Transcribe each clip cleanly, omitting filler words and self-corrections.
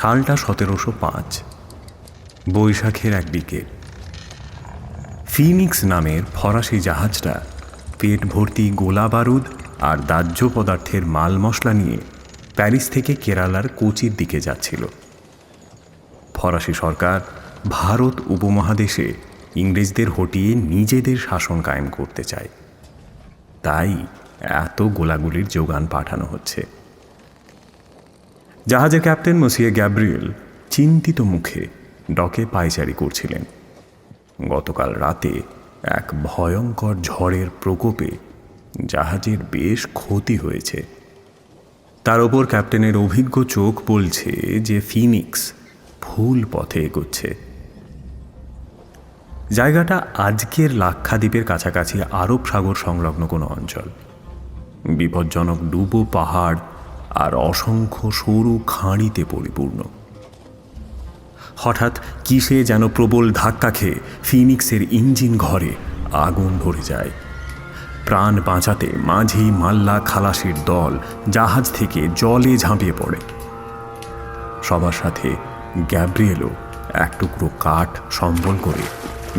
সালটা 1705, বৈশাখের এক বিকেল। ফিনিক্স নামের ফরাসি জাহাজটা পেট ভর্তি গোলা বারুদ আর দাহ্য পদার্থের মাল মশলা নিয়ে প্যারিস থেকে কেরালার কোচির দিকে যাচ্ছিল। ফরাসি সরকার ভারত উপমহাদেশে ইংরেজদের হটিয়ে নিজেদের শাসন কায়েম করতে চায়, তাই এত গোলাগুলির যোগান পাঠানো হচ্ছে। জাহাজের ক্যাপ্টেন মসিয়ে গ্যাব্রিয়েল চিন্তিত মুখে ডকে পায়চারি করছিলেন। গতকাল রাতে এক ভয়ঙ্কর ঝড়ের প্রকোপে জাহাজের বেশ ক্ষতি হয়েছে। তার ওপর ক্যাপ্টেনের অভিজ্ঞ চোখ বলছে যে ফিনিক্স ভুল পথে এগোচ্ছে। জায়গাটা আজকের লাক্ষাদ্বীপের কাছাকাছি আরব সাগর সংলগ্ন কোনো অঞ্চল। বিপজ্জনক ডুবো পাহাড় আর অসংখ্য সরু খাঁড়িতে পরিপূর্ণ। হঠাৎ কিসে যেন প্রবল ধাক্কা খেয়ে ফিনিক্সের ইঞ্জিন ঘরে আগুন ধরে যায়। প্রাণ বাঁচাতে মাঝি মাল্লা খালাসির দল জাহাজ থেকে জলে ঝাঁপিয়ে পড়ে। সবার সাথে গ্যাব্রিয়েলও এক টুকরো কাঠ সম্বল করে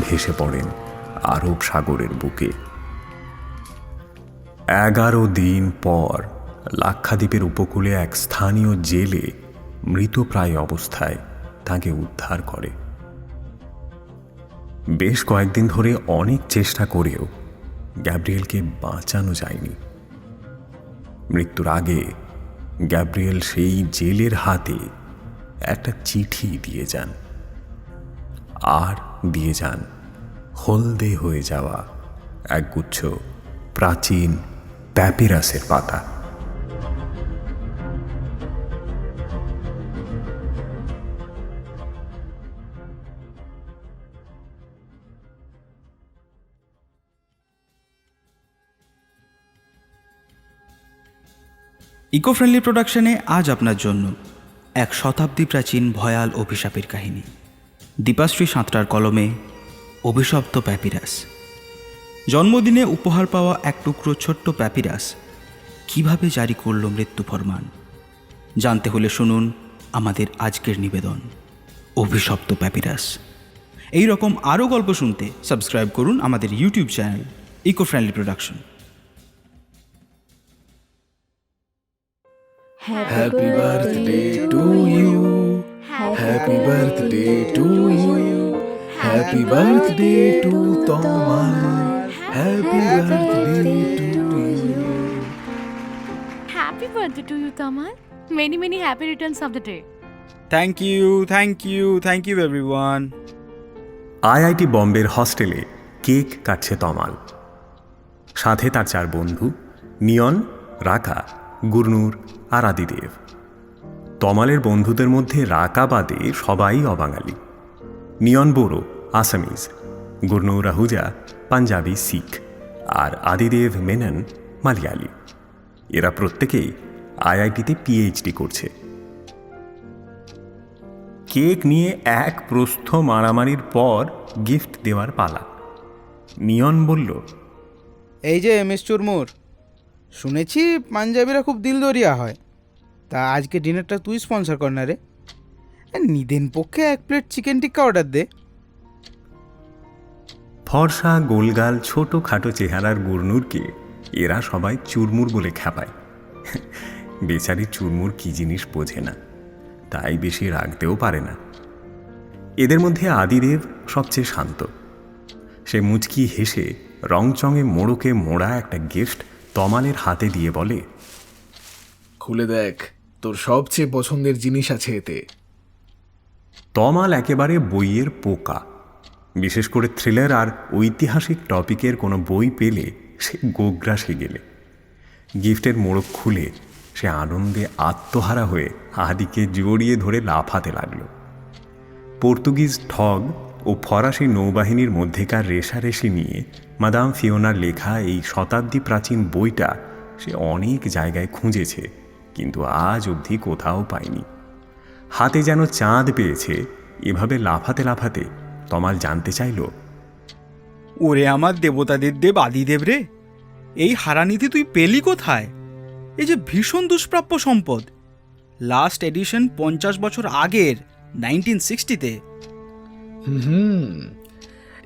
ভেসে পড়েন আরব সাগরের বুকে। 11 দিন পর লাক্ষাদ্বীপের উপকূলে এক স্থানীয় জেলে মৃতপ্রায় অবস্থায় তাকে উদ্ধার করে। বেশ কয়েকদিন ধরে অনেক চেষ্টা করেও গ্যাব্রিয়েলকে বাঁচানো যায়নি। মৃত্যুর আগে গ্যাব্রিয়েল সেই জেলের হাতে একটা চিঠি দিয়ে যান, আর দিয়ে যান হলদে হয়ে যাওয়া একগুচ্ছ প্রাচীন প্যাপিরাসের পাতা। ইকো ফ্রেন্ডলি প্রোডাকশনে আজ আপনার জন্য এক শতাব্দী প্রাচীন ভয়াল অভিশাপের কাহিনী। দীপাশ্রী সাঁতরার কলমে অভিশপ্ত প্যাপিরাস। জন্মদিনে উপহার পাওয়া এক টুকরো ছোট্ট প্যাপিরাস কিভাবে জারি করল মৃত্যু ফরমান, জানতে হলে শুনুন আমাদের আজকের নিবেদন অভিশপ্ত প্যাপিরাস। এই রকম আরও গল্প শুনতে সাবস্ক্রাইব করুন আমাদের YouTube channel eco friendly production. Happy birthday to you. Happy birthday to you. Happy birthday to Tomal. Happy birthday to you. Happy birthday to you, Tamal. Many happy returns of the day. Thank you everyone. IIT বম্বের হস্টেলে cake কাটছে তমাল। সাথে তার 4 বন্ধু নিয়ন, রাকা, গুরনুর আর আদিদেব। তমালের বন্ধুদের মধ্যে রাকা বাদে সবাই অবাঙালি। নিয়ন বোরো, আসামিজ, গুরনুর আহুজা, পাঞ্জাবি শিখ, আর আদিদেব মেনন মালয়ালি। এরা প্রত্যেকেই আইআইটিতে পিএইচডি করছে। কেক নিয়ে এক প্রস্থ মারামারির পর গিফট দেওয়ার পালা। নিয়ন বলল, এই যে মিস চুরমুর, শুনেছি পাঞ্জাবিরা খুব দিলদরিয়া হয়, তা আজকে ডিনারটা তুই স্পন্সর কর না রে। নিদেন পক্ষে 1 প্লেট চিকেন টিক্কা অর্ডার দে। ফর্সা গোলগাল ছোট খাটো চেহারার গুরনুরকে এরা সবাই চুরমুর বলে খেপায়। বেচারি চুরমুর কি জিনিস বোঝে না, তাই বেশি রাখতেও পারে না। এদের মধ্যে আদিদেব সবচেয়ে শান্ত। সে মুচকি হেসে রংচঙে মোড়কে মোড়া একটা গিফট তমালের হাতে দিয়ে বলে, খুলে দেখ, তোর সবচেয়ে পছন্দের জিনিস আছে এতে। তমাল একেবারে বইয়ের পোকা। বিশেষ করে থ্রিলার আর ঐতিহাসিক টপিকের কোনো বই পেলে সে গোগ্রাসে গেলে। গিফটের মোড়ক খুলে সে আনন্দে আত্মহারা হয়ে আদিকে জড়িয়ে ধরে লাফাতে লাগল। পর্তুগিজ ঠগ ও ফরাসি নৌবাহিনীর মধ্যেকার রেশারেশি নিয়ে মাদাম ফিওনার লেখা এই শতাব্দী প্রাচীন বইটা সে অনেক জায়গায় খুঁজেছে, কিন্তু আজ অবধি কোথাও পায়নি। হাতে যেন চাঁদ পেয়েছে। এভাবে লাফাতে লাফাতে তমাল জানতে চাইল, ওরে আমার দেবতাদের দেব আদিদেব রে, এই হারানিধি তুই পেলি কোথায়? এই যে ভীষণ দুষ্প্রাপ্য সম্পদ, লাস্ট এডিশন 50 বছর আগের, 1960-তে। হুম,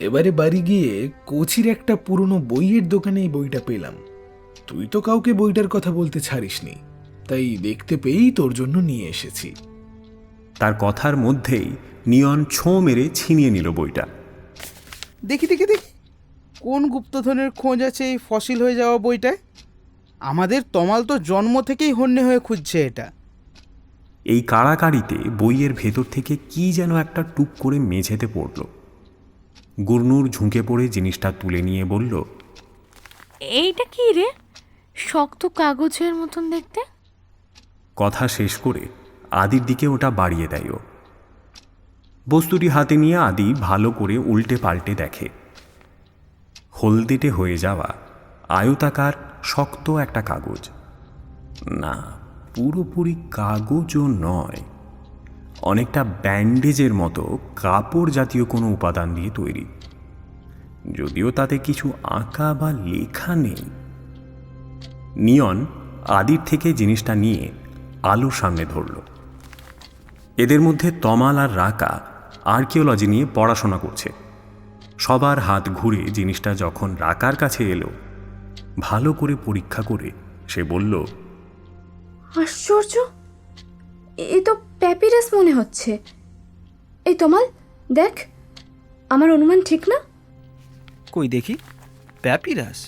এবারে বাড়ি গিয়ে কোচির একটা পুরনো বইয়ের দোকানে এই বইটা পেলাম। তুই তো কাউকে বইটার কথা বলতে ছাড়িসনি, তাই দেখতে পেয়েই তোর জন্য নিয়ে এসেছি। তার কথার মধ্যেই নিয়ন ছোঁ মেরে ছিনিয়ে নিল বইটা। দেখি দেখি দেখি, কোন গুপ্তধনের খোঁজ আছে এই ফসিল হয়ে যাওয়া বইটায়? আমাদের তমাল তো জন্ম থেকেই হন্যে হয়ে খুঁজছে এটা। এই কাড়াকাড়িতে বইয়ের ভেতর থেকে কি যেন একটা টুক করে মেঝেতে পড়ল। গুরনুর ঝুঁকে পড়ে জিনিসটা তুলে নিয়ে বলল, এইটা কি রে? শক্ত কাগজের মতন দেখতে। কথা শেষ করে আদির দিকে ওটা বাড়িয়ে দেয় ও। বস্তুটি হাতে নিয়ে আদি ভালো করে উল্টে পাল্টে দেখে। হলদেটে হয়ে যাওয়া আয়তাকার শক্ত একটা কাগজ। না, পুরোপুরি কাগজও নয়, অনেকটা ব্যান্ডেজের মতো কাপড় জাতীয় কোনো উপাদান দিয়ে তৈরি, যদিও তাতে কিছু আঁকা বা লেখা নেই। নিয়ন আদির থেকে জিনিসটা নিয়ে আলোর সামনে ধরল। এদের মধ্যে তমাল আর রাকা আর্কিওলজি নিয়ে পড়াশোনা করছে। সবার হাত ঘুরে জিনিসটা যখন রাকার কাছে এলো, ভালো করে পরীক্ষা করে সে বলল, আশ্চর্য, এ তো প্যাপিরাস মনে হচ্ছে। এই তমাল দেখ, আমার অনুমান ঠিক না? কই দেখি, প্যাপিরাস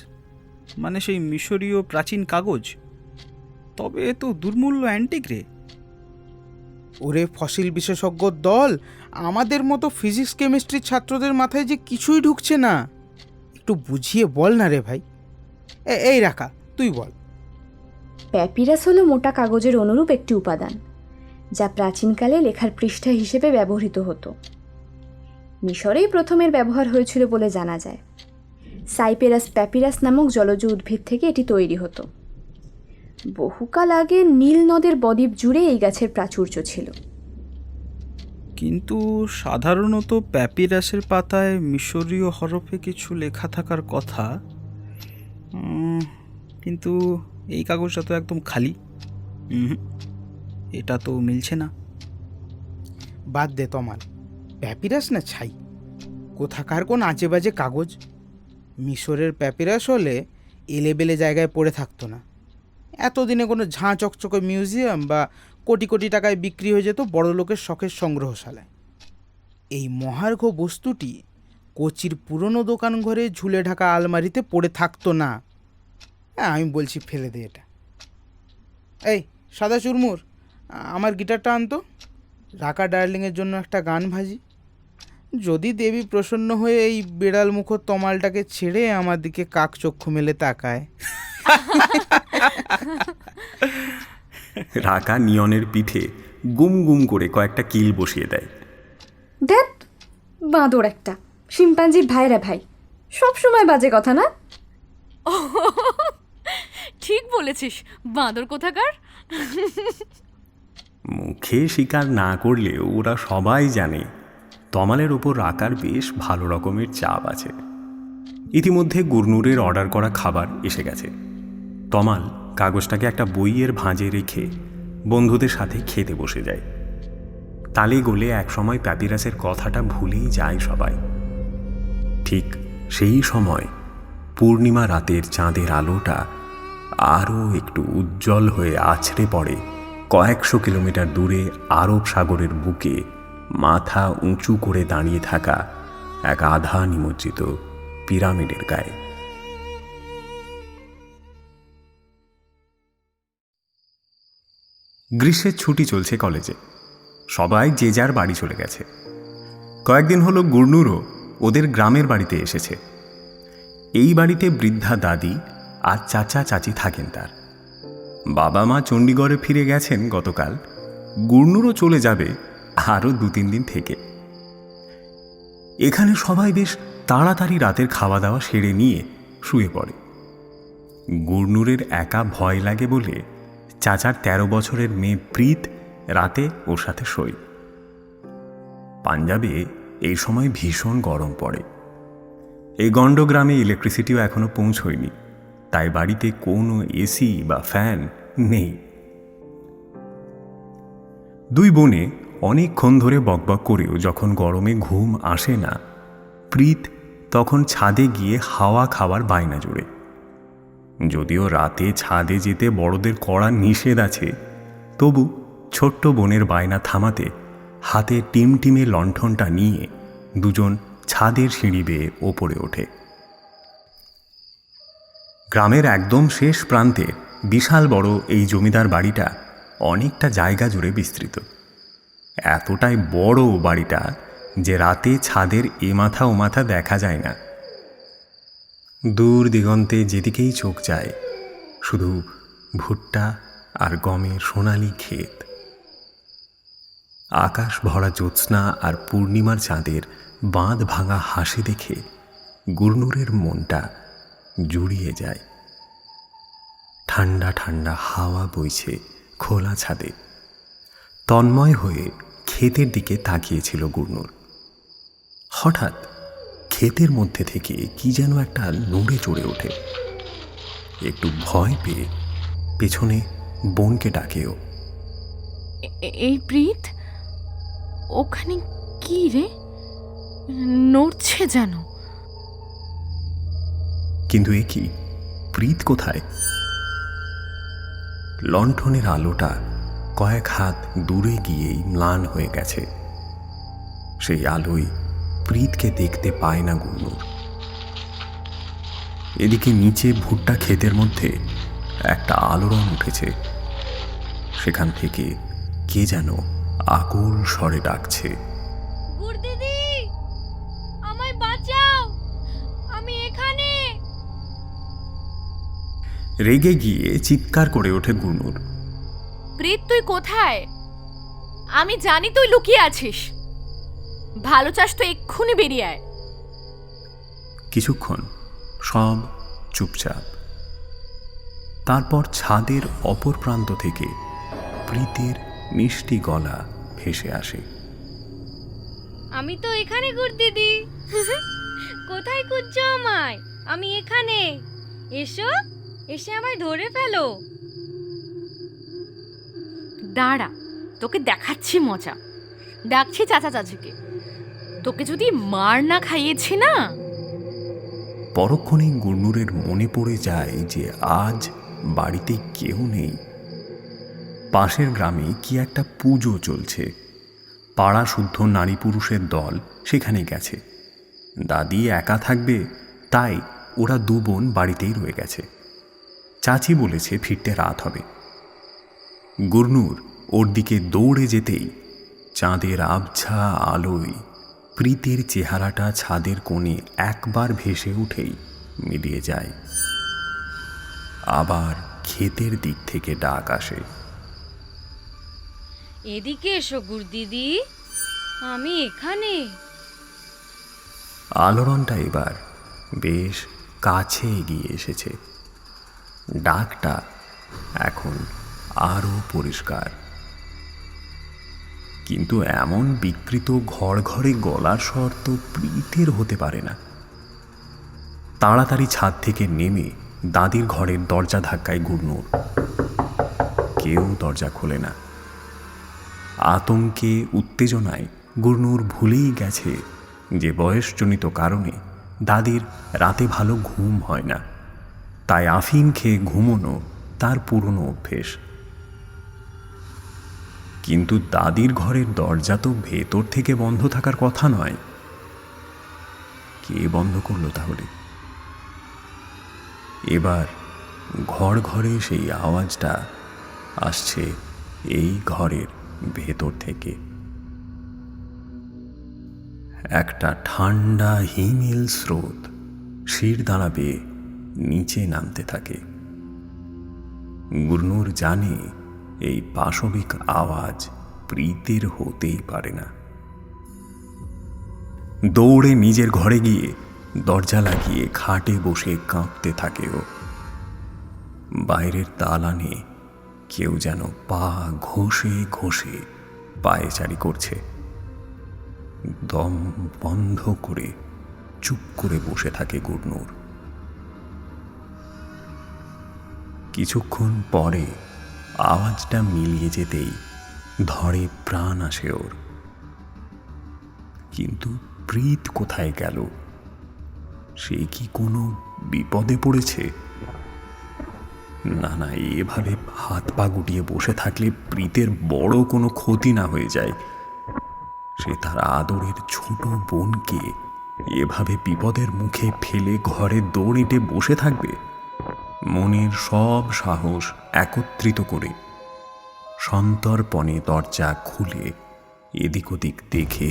মানে সেই মিশরীয় প্রাচীন কাগজ? তবে এ তো দুর্মূল্য অ্যান্টিক রে। ওরে ফসিল বিশেষজ্ঞ দল, আমাদের মতো ফিজিক্স কেমিস্ট্রির ছাত্রদের মাথায় যে কিছুই ঢুকছে না। একটু বুঝিয়ে বল না রে ভাই। এই রাখা, তুই বল। প্যাপিরাস হলো মোটা কাগজের অনুরূপ একটি উপাদান, যা প্রাচীনকালে লেখার পৃষ্ঠা হিসেবে ব্যবহৃত হতো। মিশরেই প্রথমের ব্যবহার হয়েছিল বলে জানা যায়। সাইপেরাস প্যাপিরাস নামক জলজ উদ্ভিদ থেকে এটি তৈরি হতো। বহুকাল আগে নীল নদের বদ্বীপ জুড়ে এই গাছের প্রাচুর্য ছিল। কিন্তু সাধারণত প্যাপিরাসের পাতায় মিশরীয় হরফে কিছু লেখা থাকার কথা, কিন্তু এই কাগজটা তো একদম খালি। এটা তো মিলছে না। বাদ দে তমাল, প্যাপিরাস না ছাই, কোথাকার কোন আজে বাজে কাগজ। মিশরের প্যাপিরাস হলে এলেবেলে জায়গায় পড়ে থাকতো না। এতদিনে কোনো ঝাঁ চকচকে মিউজিয়াম বা কোটি কোটি টাকায় বিক্রি হয়ে যেত বড় লোকের শখের সংগ্রহশালায়। এই মহার্ঘ বস্তুটি কোচির পুরনো দোকান ঘরে ঝুলে ঢাকা আলমারিতে পড়ে থাকতো না। আমি বলছি ফেলে দে এটা। এই সাদা চুরমুর, আমার গিটারটা আনতো। রাকা ডার্লিংয়ের জন্য একটা গান ভাজি। যদি দেবী প্রসন্ন হয়ে এই বেড়াল মুখ তমালটাকে ছেড়ে আমার দিকে কাক চক্ষু মেলে তাকায়। রাকা নিয়নের পিঠে গুম গুম করে কয়েকটা কিল বসিয়ে দেয়। দেখ, বাঁদর একটা, শিম্পাঞ্জির ভাইরা ভাই, সব সময় বাজে কথা না। ঠিক বলেছিস, বাঁদর কোথাকার। মুখে স্বীকার না করলেও ওরা সবাই জানে তমালের ওপর রাকার বেশ ভালো রকমের চাপ আছে। ইতিমধ্যে গুরনুরের অর্ডার করা খাবার এসে গেছে। তমাল কাগজটাকে একটা বইয়ের ভাঁজে রেখে বন্ধুদের সাথে খেতে বসে যায়। তালে গোলে একসময় প্যাপিরাসের কথাটা ভুলেই যায় সবাই। ঠিক সেই সময় পূর্ণিমা রাতের চাঁদের আলোটা আরও একটু উজ্জ্বল হয়ে আছড়ে পড়ে কয়েকশো কিলোমিটার দূরে আরব সাগরের বুকে মাথা উঁচু করে দাঁড়িয়ে থাকা এক আধা নিমজ্জিত পিরামিডের গায়ে। গ্রীষ্মের ছুটি চলছে কলেজে। সবাই যে যার বাড়ি চলে গেছে। কয়েকদিন হলো গুরনুরও ওদের গ্রামের বাড়িতে এসেছে। এই বাড়িতে বৃদ্ধা দাদি আর চাচা চাচি থাকেন তার। বাবা মা চণ্ডীগড়ে ফিরে গেছেন গতকাল। গুরনুরও চলে যাবে আরও 2-3 দিন থেকে। এখানে সবাই বেশ তাড়াতাড়ি রাতের খাওয়া দাওয়া সেরে নিয়ে শুয়ে পড়ে। গুরনুরের একা ভয় লাগে বলে চাচার 13 বছরের মেয়ে প্রীত রাতে ওর সাথে শোয়। পাঞ্জাবে এই সময় ভীষণ গরম পড়ে। এই গণ্ড গ্রামে ইলেকট্রিসিটিও এখনো পৌঁছয়নি, তাই বাড়িতে কোনো এসি বা ফ্যান নেই। দুই বোনে অনেকক্ষণ ধরে বকবক করেও যখন গরমে ঘুম আসে না, প্রীত তখন ছাদে গিয়ে হাওয়া খাওয়ার বায়না জোড়ে। যদিও রাতে ছাদে যেতে বড়দের কড়া নিষেধ আছে, তবু ছোট্ট বোনের বায়না থামাতে হাতে টিমটিমে লণ্ঠনটা নিয়ে দুজন ছাদের সিঁড়ি বেয়ে ওপরে ওঠে। গ্রামের একদম শেষ প্রান্তে বিশাল বড় এই জমিদার বাড়িটা অনেকটা জায়গা জুড়ে বিস্তৃত। এতটাই বড় বাড়িটা যে রাতে ছাদের এ মাথা ও মাথা দেখা যায় না। দূর দিগন্তে যেদিকেই চোখ যায় শুধু ভুট্টা আর গমের সোনালি ক্ষেত। আকাশ ভরা জ্যোৎস্না আর পূর্ণিমার চাঁদের বাঁধ ভাঙা হাসি দেখে গুরনুরের মনটা জুড়িয়ে যায়। ঠান্ডা ঠান্ডা হাওয়া বইছে খোলা ছাদে। তন্ময় হয়ে ক্ষেতের দিকে তাকিয়েছিল গুরনুর। হঠাৎ ক্ষেতের মধ্যে থেকে কি যেন একটা নড়ে চড়ে ওঠে। একটু ভয় পেয়ে পেছনে বোনকে ডাকেও। এই প্রীত, ওখানে কি রে? নড়ছে যেন। কিন্তু এ কি, প্রীত কোথায়? লণ্ঠনের আলোটা কয়েক হাত দূরে গিয়েই ম্লান হয়ে গেছে। সেই আলোয় প্রীতকে দেখতে পায় না গুরনুর। এদিকে নিচে ভুট্টা ক্ষেতের মধ্যে একটা আলোড়ন উঠেছে। সেখান থেকে কে যেন আকুল স্বরে ডাকছে, গুরদিদি, আমায় বাঁচাও, আমি এখানে। রেগে গিয়ে চিৎকার করে ওঠে গুরনুর। প্রীত, তুই কোথায়? আমি জানি তুই লুকিয়ে আছিস। ভালো চাস তো এক্ষুনি বেরিয়ে আয়। কিছুক্ষণ সব চুপচাপ। তারপর ছাদের অপর প্রান্ত থেকে প্রীতের মিষ্টি গলা ভেসে আসে। আমি তো এখানে গুরদিদি। কোথায় খুঁজছো আমায়? আমি এখানে। এসো, এসে আমায় ধরে ফেলো। দাঁড়া, তোকে দেখাচ্ছি মজা। ডাকছি চাচা চাচিকে। তোকে যদি মার না খাইয়েছি না। পরক্ষণেই গুরনুরের মনে পড়ে যায় যে আজ বাড়িতে কেউ নেই। পাশের গ্রামে কি একটা পুজো চলছে। পাড়া শুদ্ধ নারী পুরুষের দল সেখানে গেছে। দাদি একা থাকবে, তাই ওরা দু বোন বাড়িতেই রয়ে গেছে। চাচি বলেছে ফিরতে রাত হবে। গুরনুর ওর দিকে দৌড়ে যেতেই চাঁদের আবছা আলোয় প্রীতের চেহারাটা ছাদের কোণে একবার ভেসে উঠেই মিলিয়ে যায়। আবার ক্ষেতের দিক থেকে ডাক আসে, এদিকে এসো গুরদিদি, আমি এখানে। আলোড়নটা এবার বেশ কাছে এগিয়ে এসেছে। ডাকটা এখন আরও পরিষ্কার। কিন্তু এমন বিকৃত ঘরে গলার স্বর তো প্রীতের হতে পারে না। তাড়াতাড়ি ছাদ থেকে নেমে দাদির ঘরের দরজা ধাক্কায় গুরনুর। কেউ দরজা খোলে না। আতঙ্কে উত্তেজনায় গুরনুর ভুলেই গেছে যে বয়সজনিত কারণে দাদির রাতে ভালো ঘুম হয় না, তাই আফিম খেয়ে ঘুমোনো তার পুরনো অভ্যেস। কিন্তু দাদির ঘরের দরজা তো ভেতর থেকে বন্ধ থাকার কথা নয়। কে বন্ধ করলো তাহলে? এবার ঘরে সেই আওয়াজটা আসছে এই ঘরের ভেতর থেকে। একটা ঠান্ডা হিমেল স্রোত শিরদাঁড়া বেয়ে নিচে নামতে থাকে। গুরনুর জানে এই পাশবিক আওয়াজ প্রীতের হতেই পারে না। দৌড়ে নিজের ঘরে গিয়ে দরজা লাগিয়ে খাটে বসে কাঁপতে থাকে ও। বাইরের দালানে কেউ যেন পা ঘষে ঘষে পায়চারি করছে। দম বন্ধ করে চুপ করে বসে থাকে গুরনুর। কিছুক্ষণ পরে আওয়াজটা মিলিয়ে যেতেই ধরে প্রাণ আসে ওর। কিন্তু প্রীত কোথায় গেল? সে কি কোনো বিপদে পড়েছে? না না, এভাবে হাত পা গুটিয়ে বসে থাকলে প্রীতের বড় কোনো ক্ষতি না হয়ে যায়। সে তার আদরের ছোট বোনকে এভাবে বিপদের মুখে ফেলে ঘরে দৌড়েটে বসে থাকবে? মনের সব সাহস একত্রিত করে সন্তর্পণে দরজা খুলে এদিক ওদিক দেখে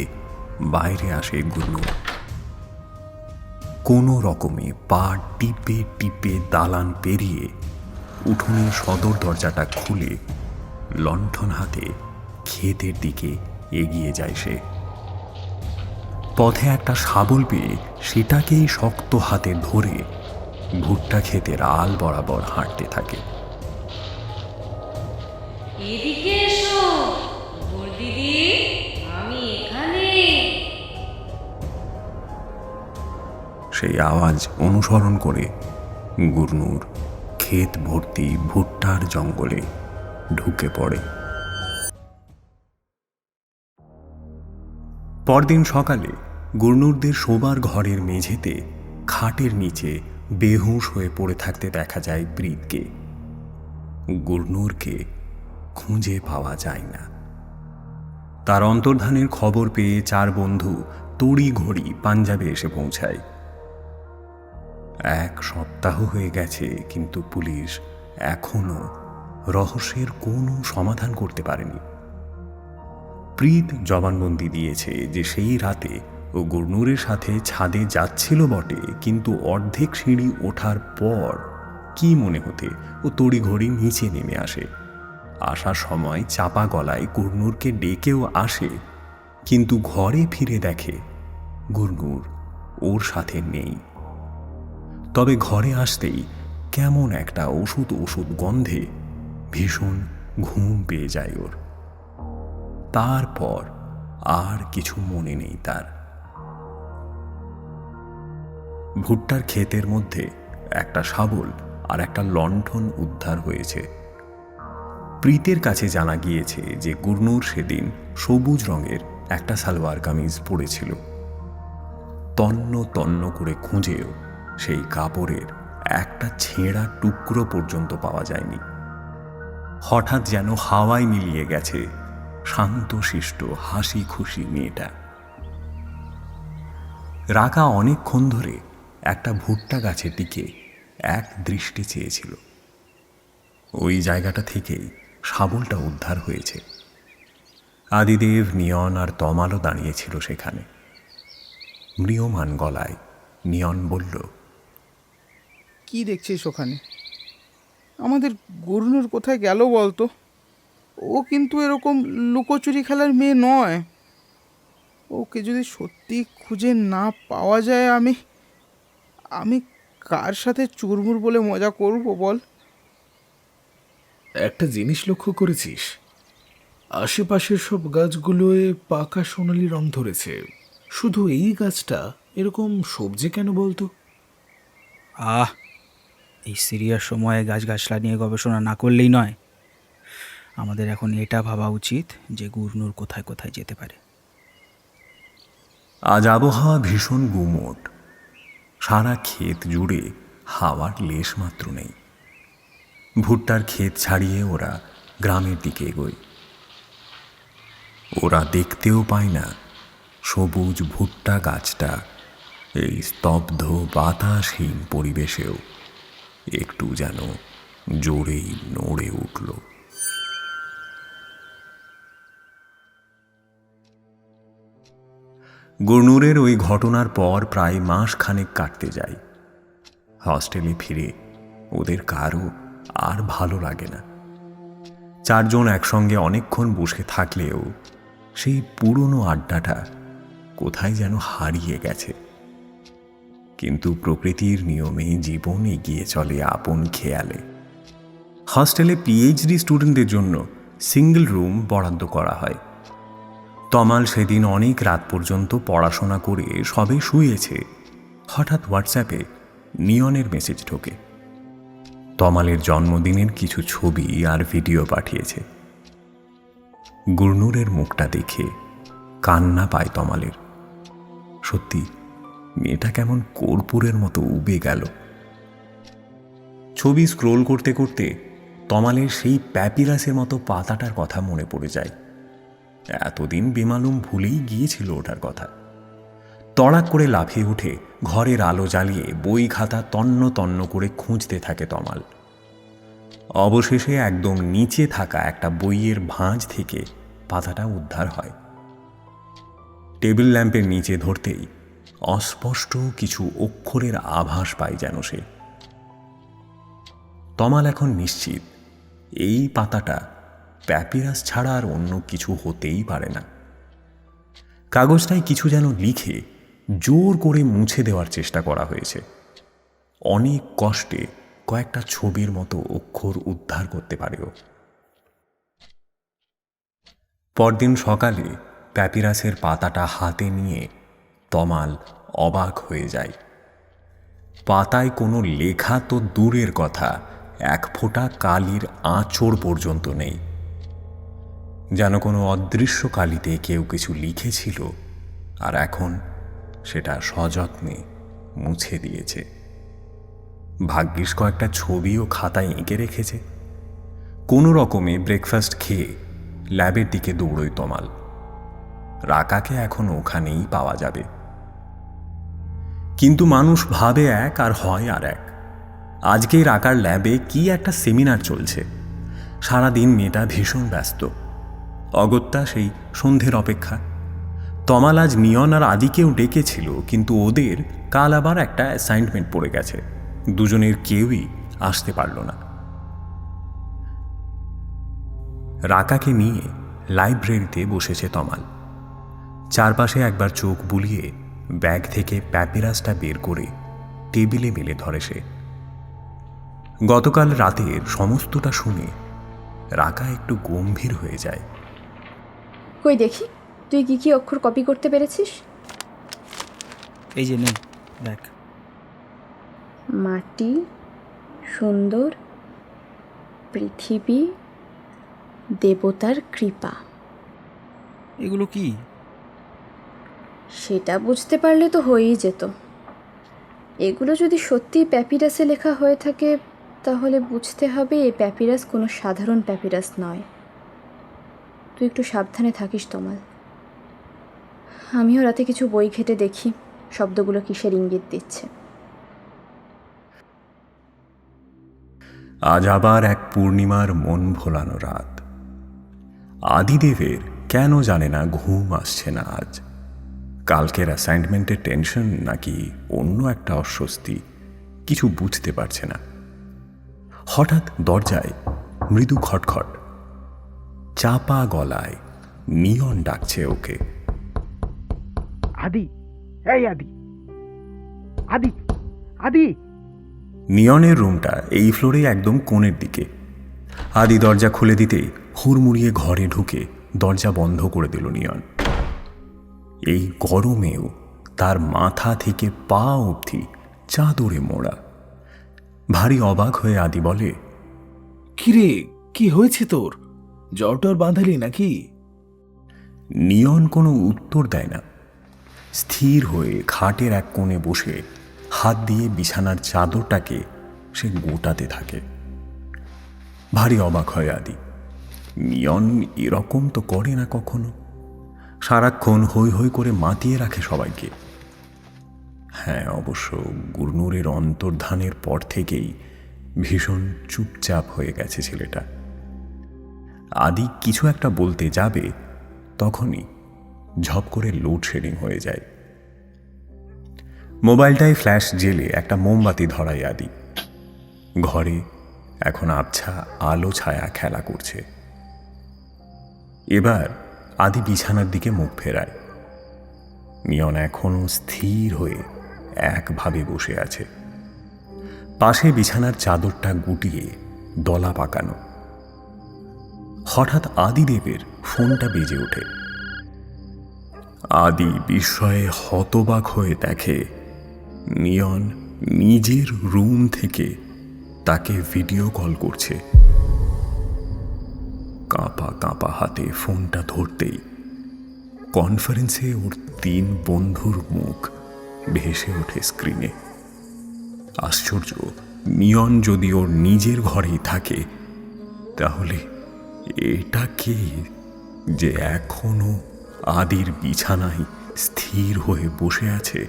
বাইরে আসে গুরনুর। কোনো রকমে পা টিপে টিপে দালান পেরিয়ে উঠোনের সদর দরজাটা খুলে লণ্ঠন হাতে ক্ষেতের দিকে এগিয়ে যায় সে। পথে একটা শাবল পেয়ে সেটাকেই শক্ত হাতে ধরে ভুট্টা ক্ষেতের আল বরাবর হাঁটতে থাকে। এদিকে এসো গুরদিদি, আমি এখানে। সেই আওয়াজ অনুসরণ করে গুরনুর ক্ষেত ভর্তি ভুট্টার জঙ্গলে ঢুকে পড়ে। পরদিন সকালে গুরনুরদের শোবার ঘরের মেঝেতে খাটের নিচে বেহুঁশ হয়ে পড়ে থাকতে দেখা যায় প্রীতকে। গুরনুরকে খুঁজে পাওয়া যায় না। তার অন্তর্ধানের খবর পেয়ে 4 বন্ধু তড়ি ঘড়ি পাঞ্জাবে এসে পৌঁছায়। 1 সপ্তাহ হয়ে গেছে, কিন্তু পুলিশ এখনো রহস্যের কোনো সমাধান করতে পারেনি। প্রীত জবানবন্দি দিয়েছে যে সেই রাতে ও গুরনুরের সাথে ছাদে যাচ্ছিল বটে, কিন্তু অর্ধেক সিঁড়ি ওঠার পর কি মনে হতে ও তড়িঘড়ি নিচে নেমে আসে। আসার সময় চাপা গলায় গুরনুরকে ডেকেও আসে, কিন্তু ঘরে ফিরে দেখে গুরনুর ওর সাথে নেই। তবে ঘরে আসতেই কেমন একটা ওষুধ ওষুধ গন্ধে ভীষণ ঘুম পেয়ে যায় ওর। তারপর আর কিছু মনে নেই তার। ভুট্টার ক্ষেতের মধ্যে একটা শাবল আর একটা লণ্ঠন উদ্ধার হয়েছে। প্রীতের কাছে জানা গিয়েছে যে গুরনুর সেদিন সবুজ রঙের একটা সালোয়ার কামিজ পরেছিল। তন্ন তন্ন করে খুঁজেও সেই কাপড়ের একটা ছেঁড়া টুকরো পর্যন্ত পাওয়া যায়নি। হঠাৎ যেন হাওয়ায় মিলিয়ে গেছে শান্তশিষ্ট হাসি খুশি মেয়েটা। রাকা অনেকক্ষণ ধরে একটা ভুট্টা গাছের দিকে এক দৃষ্টি চেয়েছিল। ওই জায়গাটা থেকেই শাবলটা উদ্ধার হয়েছে। আদিদেব, নিয়ন আর তমালও দাঁড়িয়েছিল সেখানে। ম্রিয়মান গলায় নিয়ন বলল, কি দেখছিস ওখানে? আমাদের গুরনুর কোথায় গেল বলতো? ও কিন্তু এরকম লুকোচুরি খেলার মেয়ে নয়। ওকে যদি সত্যি খুঁজে না পাওয়া যায়, আমি কার সাথে চুরমুর বলে মজা করব বল? একটা জিনিস লক্ষ্য করেছিস? আশেপাশের সব গাছগুলোয় পাকা সোনালি রং ধরেছে, শুধু এই গাছটা এরকম সবজি কেন বলতো? এই সিরিয়াস সময়ে গাছগাছলা নিয়ে গবেষণা না করলেই নয়। আমাদের এখন এটা ভাবা উচিত যে গুরনুর কোথায় কোথায় যেতে পারে। আজ আবহাওয়া ভীষণ গুমোট। সারা ক্ষেত জুড়ে হাওয়ার লেশ মাত্র নেই। ভুট্টার ক্ষেত ছাড়িয়ে ওরা গ্রামের দিকে এগোয়। ওরা দেখতেও পায় না সবুজ ভুট্টা গাছটা এই স্তব্ধ বাতাসহীন পরিবেশেও একটু যেন জোরেই নড়ে উঠল। গুরনুরের ওই ঘটনার পর প্রায় মাস খানেক কাটতে যায়। হস্টেলে ফিরে ওদের কারও আর ভালো লাগে না। 4 জন একসঙ্গে অনেকক্ষণ বসে থাকলেও সেই পুরনো আড্ডাটা কোথায় যেন হারিয়ে গেছে। কিন্তু প্রকৃতির নিয়মে জীবন এগিয়ে চলে আপন খেয়ালে। হস্টেলে পিএইচডি স্টুডেন্টদের জন্য সিঙ্গল রুম বরাদ্দ করা হয়। তমাল সেদিন অনেক রাত পর্যন্ত পড়াশোনা করে সবে শুয়েছে। হঠাৎ হোয়াটসঅ্যাপে নিয়নের মেসেজ ঢোকে। তমালের জন্মদিনের কিছু ছবি আর ভিডিও পাঠিয়েছে। গুরনুরের মুখটা দেখে কান্না পায় তমালের। সত্যি মেয়েটা কেমন কর্পূরের মতো উবে গেল। ছবি স্ক্রোল করতে করতে তমালের সেই প্যাপিরাসের মতো পাতাটার কথা মনে পড়ে যায়। এতদিন বেমালুম ভুলেই গিয়েছিল ওটার কথা। তড়াক করে লাফিয়ে উঠে ঘরের আলো জ্বালিয়ে বই খাতা তন্ন তন্ন করে খুঁজতে থাকে তমাল। অবশেষে একদম নিচে থাকা একটা বইয়ের ভাঁজ থেকে পাতাটা উদ্ধার হয়। টেবিল ল্যাম্পের নিচে ধরতেই অস্পষ্ট কিছু অক্ষরের আভাস পায় যেন সে। তমাল এখন নিশ্চিত এই পাতাটা প্যাপিরাস ছাড়া আর অন্য কিছু হতেই পারে না। কাগজটায় কিছু যেন লিখে জোর করে মুছে দেওয়ার চেষ্টা করা হয়েছে। অনেক কষ্টে কয়েকটা ছবির মতো অক্ষর উদ্ধার করতে পারেও। পরদিন সকালে প্যাপিরাসের পাতাটা হাতে নিয়ে তমাল অবাক হয়ে যায়। পাতায় কোনো লেখা তো দূরের কথা, এক ফোঁটা কালির আঁচড় পর্যন্ত নেই। যেন কোনো অদৃশ্য কালিতে কেউ কিছু লিখেছিল আর এখন সেটা সযত্নে মুছে দিয়েছে। ভাগ্যিস কয়েকটা ছবিও খাতায় এঁকে রেখেছে। কোনো রকমে ব্রেকফাস্ট খেয়ে ল্যাবের দিকে দৌড়ই তমাল। রাকাকে এখন ওখানেই পাওয়া যাবে। কিন্তু মানুষ ভাবে এক আর হয় আর এক। আজকে রাকার ল্যাবে কি একটা সেমিনার চলছে। সারাদিন মেয়েটা ভীষণ ব্যস্ত। অগত্যা সেই সন্ধ্যের অপেক্ষা। তমাল আজ নিয়ন আর আদিকেও ডেকেছিল, কিন্তু ওদের কাল আবার একটা অ্যাসাইনমেন্ট পড়ে গেছে। দুজনের কেউই আসতে পারল না। রাকাকে নিয়ে লাইব্রেরিতে বসেছে তমাল। চারপাশে একবার চোখ বুলিয়ে ব্যাগ থেকে প্যাপিরাসটা বের করে টেবিলে মেলে ধরে সে। গতকাল রাতের সমস্তটা শুনে রাকা একটু গম্ভীর হয়ে যায়। কই দেখি, তুই কি কি অক্ষর কপি করতে পেরেছিস? এই যে নে দেখ। মাটি, সুন্দর, পৃথিবী, দেবতার কৃপা। এগুলো কি? সেটা বুঝতে পারলে তো হয়েই যেত। এগুলো যদি সত্যি প্যাপিরাসে লেখা হয়ে থাকে তাহলে বুঝতে হবে এই প্যাপিরাস কোনো সাধারণ প্যাপিরাস নয়। তুই একটু সাবধানে থাকিস তমাল। আমিও রাতে কিছু বই ঘেটে দেখি শব্দগুলো কিসের ইঙ্গিত দিচ্ছে। আজ আবার এক পূর্ণিমার মন ভোলানো রাত। আদিদেবের কেন জানে না ঘুম আসছে না আজ। কালকের অ্যাসাইনমেন্টের টেনশন নাকি অন্য একটা অস্বস্তি, কিছু বুঝতে পারছে না। হঠাৎ দরজায় মৃদু খটখট। চাপা গলায় নিয়ন ডাকছে ওকে। আদি, এই আদি, আদি, আদি। নিয়নের রুমটা এই ফ্লোরে একদম কোণের দিকে। আদি দরজা খুলে দিতেই হুড়মুড়িয়ে ঘরে ঢুকে দরজা বন্ধ করে দিল নিয়ন। এই গরমেও তার মাথা থেকে পা অবধি চাদরে মোড়া। ভারী অবাক হয়ে আদি বলে, কিরে, কি হয়েছে তোর? জ্বর টর বাঁধালি নাকি? নিয়ন কোনো উত্তর দেয় না। স্থির হয়ে খাটের এক কোণে বসে হাত দিয়ে বিছানার চাদরটাকে সে গোটাতে থাকে। ভারী অবাক হয় আদি। নিয়ন এরকম তো করে না কখনো। সারাক্ষণ হৈ হৈ করে মাতিয়ে রাখে সবাইকে। হ্যাঁ, অবশ্য গুরনুরের অন্তর্ধানের পর থেকেই ভীষণ চুপচাপ হয়ে গেছে ছেলেটা। আদি কিছু একটা বলতে যাবে, তখনই ঝপ করে লোডশেডিং হয়ে যায়। মোবাইলটায় ফ্ল্যাশ জেলে একটা মোমবাতি ধরায় আদি। ঘরে এখন আবছা আলো ছায়া খেলা করছে। এবার আদি বিছানার দিকে মুখ ফেরায়। নিয়ন এখনো স্থির হয়ে একভাবে বসে আছে। পাশে বিছানার চাদরটা গুটিয়ে দলা পাকানো। হঠাৎ আদিদেবের ফোনটা বেজে ওঠে। আদি বিস্ময়ে হতবাক হয়ে দেখে নিয়ন নিজের রুম থেকে তাকে ভিডিও কল করছে। কাঁপা কাঁপা হাতে ফোনটা ধরতেই কনফারেন্সে ওর 3 বন্ধুর মুখ ভেসে ওঠে স্ক্রিনে। আশ্চর্য, নিয়ন যদি ওর নিজের ঘরেই থাকে, তাহলে এটা কে যে এখনো আদির বিছানায় স্থির হয়ে বসে আছে?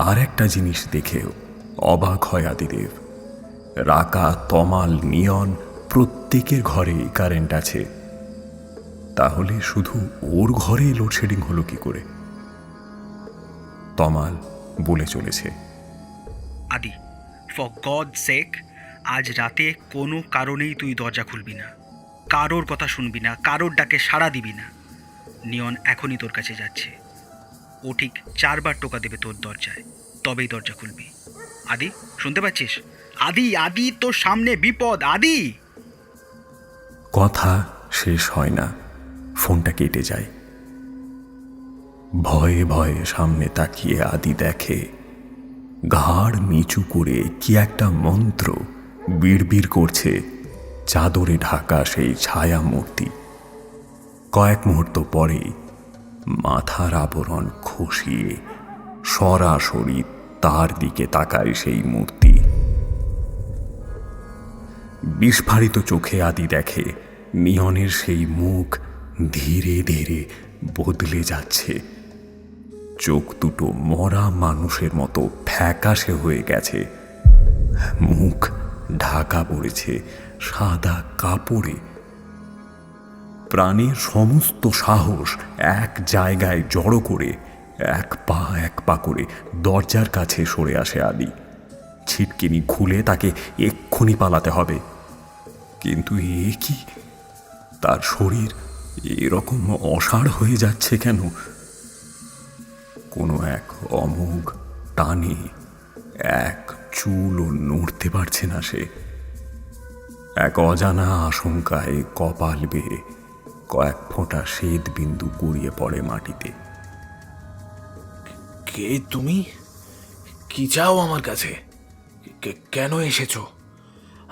আর একটা জিনিস দেখেও অবাক হয় আদিদেব। রাকা, তমাল, নিয়ন প্রত্যেকের ঘরেই কারেন্ট আছে, তাহলে শুধু ওর ঘরে লোডশেডিং হলো কি করে? তমাল বলে চলেছে, আদি, ফর গড সেক, আজ রাতে কোনো কারণেই তুই দরজা খুলবি না, কারোর কথা শুনবি না, কারোর ডাকে সাড়া দিবি না। নিয়ন এখনই তোর কাছে যাচ্ছে, ও ঠিক 4 বার টোকা দেবে তোর দরজায়, তবেই দরজা খুলবি। আদি, শুনতে পাচ্ছিস? আদি, আদি, তোর সামনে বিপদ, আদি। কথা শেষ হয় না, ফোনটা কেটে যায়। ভয়ে ভয়ে সামনে তাকিয়ে আদি দেখে ঘাড় নিচু করে কি একটা মন্ত্র বিড়বিড় করছে চাদরে ঢাকা সেই ছায়া মূর্তি। কয়েক মুহূর্ত পরেই মাথার আবরণ খসিয়ে সরাসরি তার দিকে তাকায় সেই মূর্তি। বিস্ফারিত চোখে আদি দেখে নিয়নের সেই মুখ ধীরে ধীরে বদলে যাচ্ছে। চোখ দুটো মরা মানুষের মতো ফ্যাকাশে হয়ে গেছে, মুখ ঢাকা পড়েছে সাদা কাপড়ে। প্রাণের সমস্ত সাহস এক জায়গায় জড়ো করে এক পা করে দরজার কাছে সরে আসে আদি। ছিটকিনি খুলে তাকে এক্ষুনি পালাতে হবে, কিন্তু এ কি? তার শরীর এরকম অসাড় হয়ে যাচ্ছে কেন? কোনো এক অমোঘ টানে এক চুলও নড়তে পারছে না সে। এক অজানা আশঙ্কায় কপাল বেয়ে কয়েক ফোঁটা শ্বেত বিন্দু গড়িয়ে পড়ে মাটিতে। কে তুমি? কি চাও আমার কাছে? কেন এসেছো?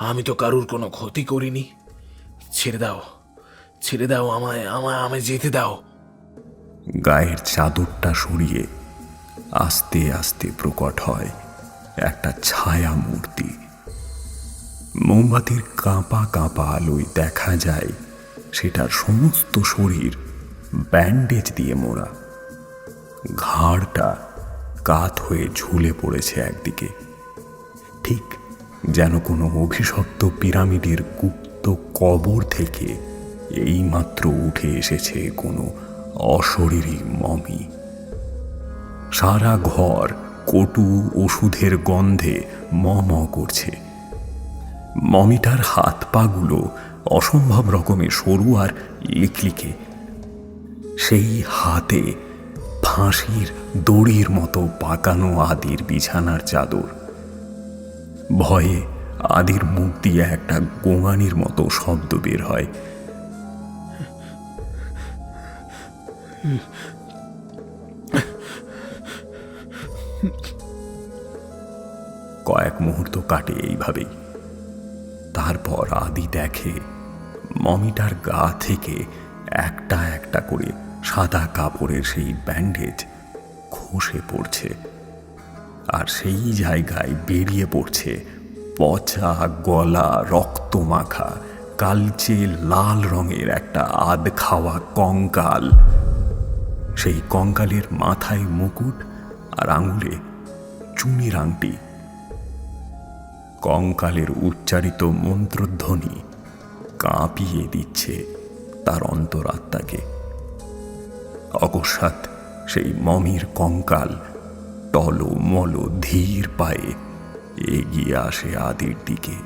আমি তো কারুর কোনো ক্ষতি করিনি। ছেড়ে দাও, ছেড়ে দাও, আমায় আমায় আমায় যেতে দাও। গায়ের চাদরটা সরিয়ে আস্তে আস্তে প্রকট হয় একটা ছায়া মূর্তি। মোমবাতির কাঁপা কাঁপা আলোয় দেখা যায় সেটার সমস্ত শরীর ব্যান্ডেজ দিয়ে মোড়া। ঘাড়টা কাত হয়ে ঝুলে পড়েছে একদিকে, ঠিক যেন কোনো অভিশপ্ত পিরামিডের গুপ্ত কবর থেকে এইমাত্র উঠে এসেছে কোনো অশরীরী মমি। সারা ঘর কটু ওষুধের গন্ধে ম ম করছে। মমিটার হাত পাগুলো অসম্ভব রকমের সরু আর লিকলিকে। সেই হাতে ফাঁসির দড়ির মতো পাকানো আদির বিছানার চাদর। ভয়ে আদির মুখ দিয়ে একটা গোঙানির মতো শব্দ বের হয়। কয়েক মুহূর্ত কাটে এইভাবেই। তারপর আদি দেখে মমিটার গা থেকে একটা একটা করে সাদা কাপড়ের সেই ব্যান্ডেজ খসে পড়ছে, আর সেই জায়গায় বেরিয়ে পড়ছে পচা গলা, রক্ত মাখা, কালচে লাল রঙের একটা আধ খাওয়া কঙ্কাল। সেই কঙ্কালের মাথায় মুকুট আর আঙুলে চুনির আংটি। কঙ্কালের উচ্চারিত মন্ত্রধ্বনি কাঁপিয়ে দিচ্ছে তার অন্তরাত্মাকে। অকস্মাৎ সেই মমির কঙ্কাল টলমল ধীর পায়ে এগিয়ে আসে আদির দিকে।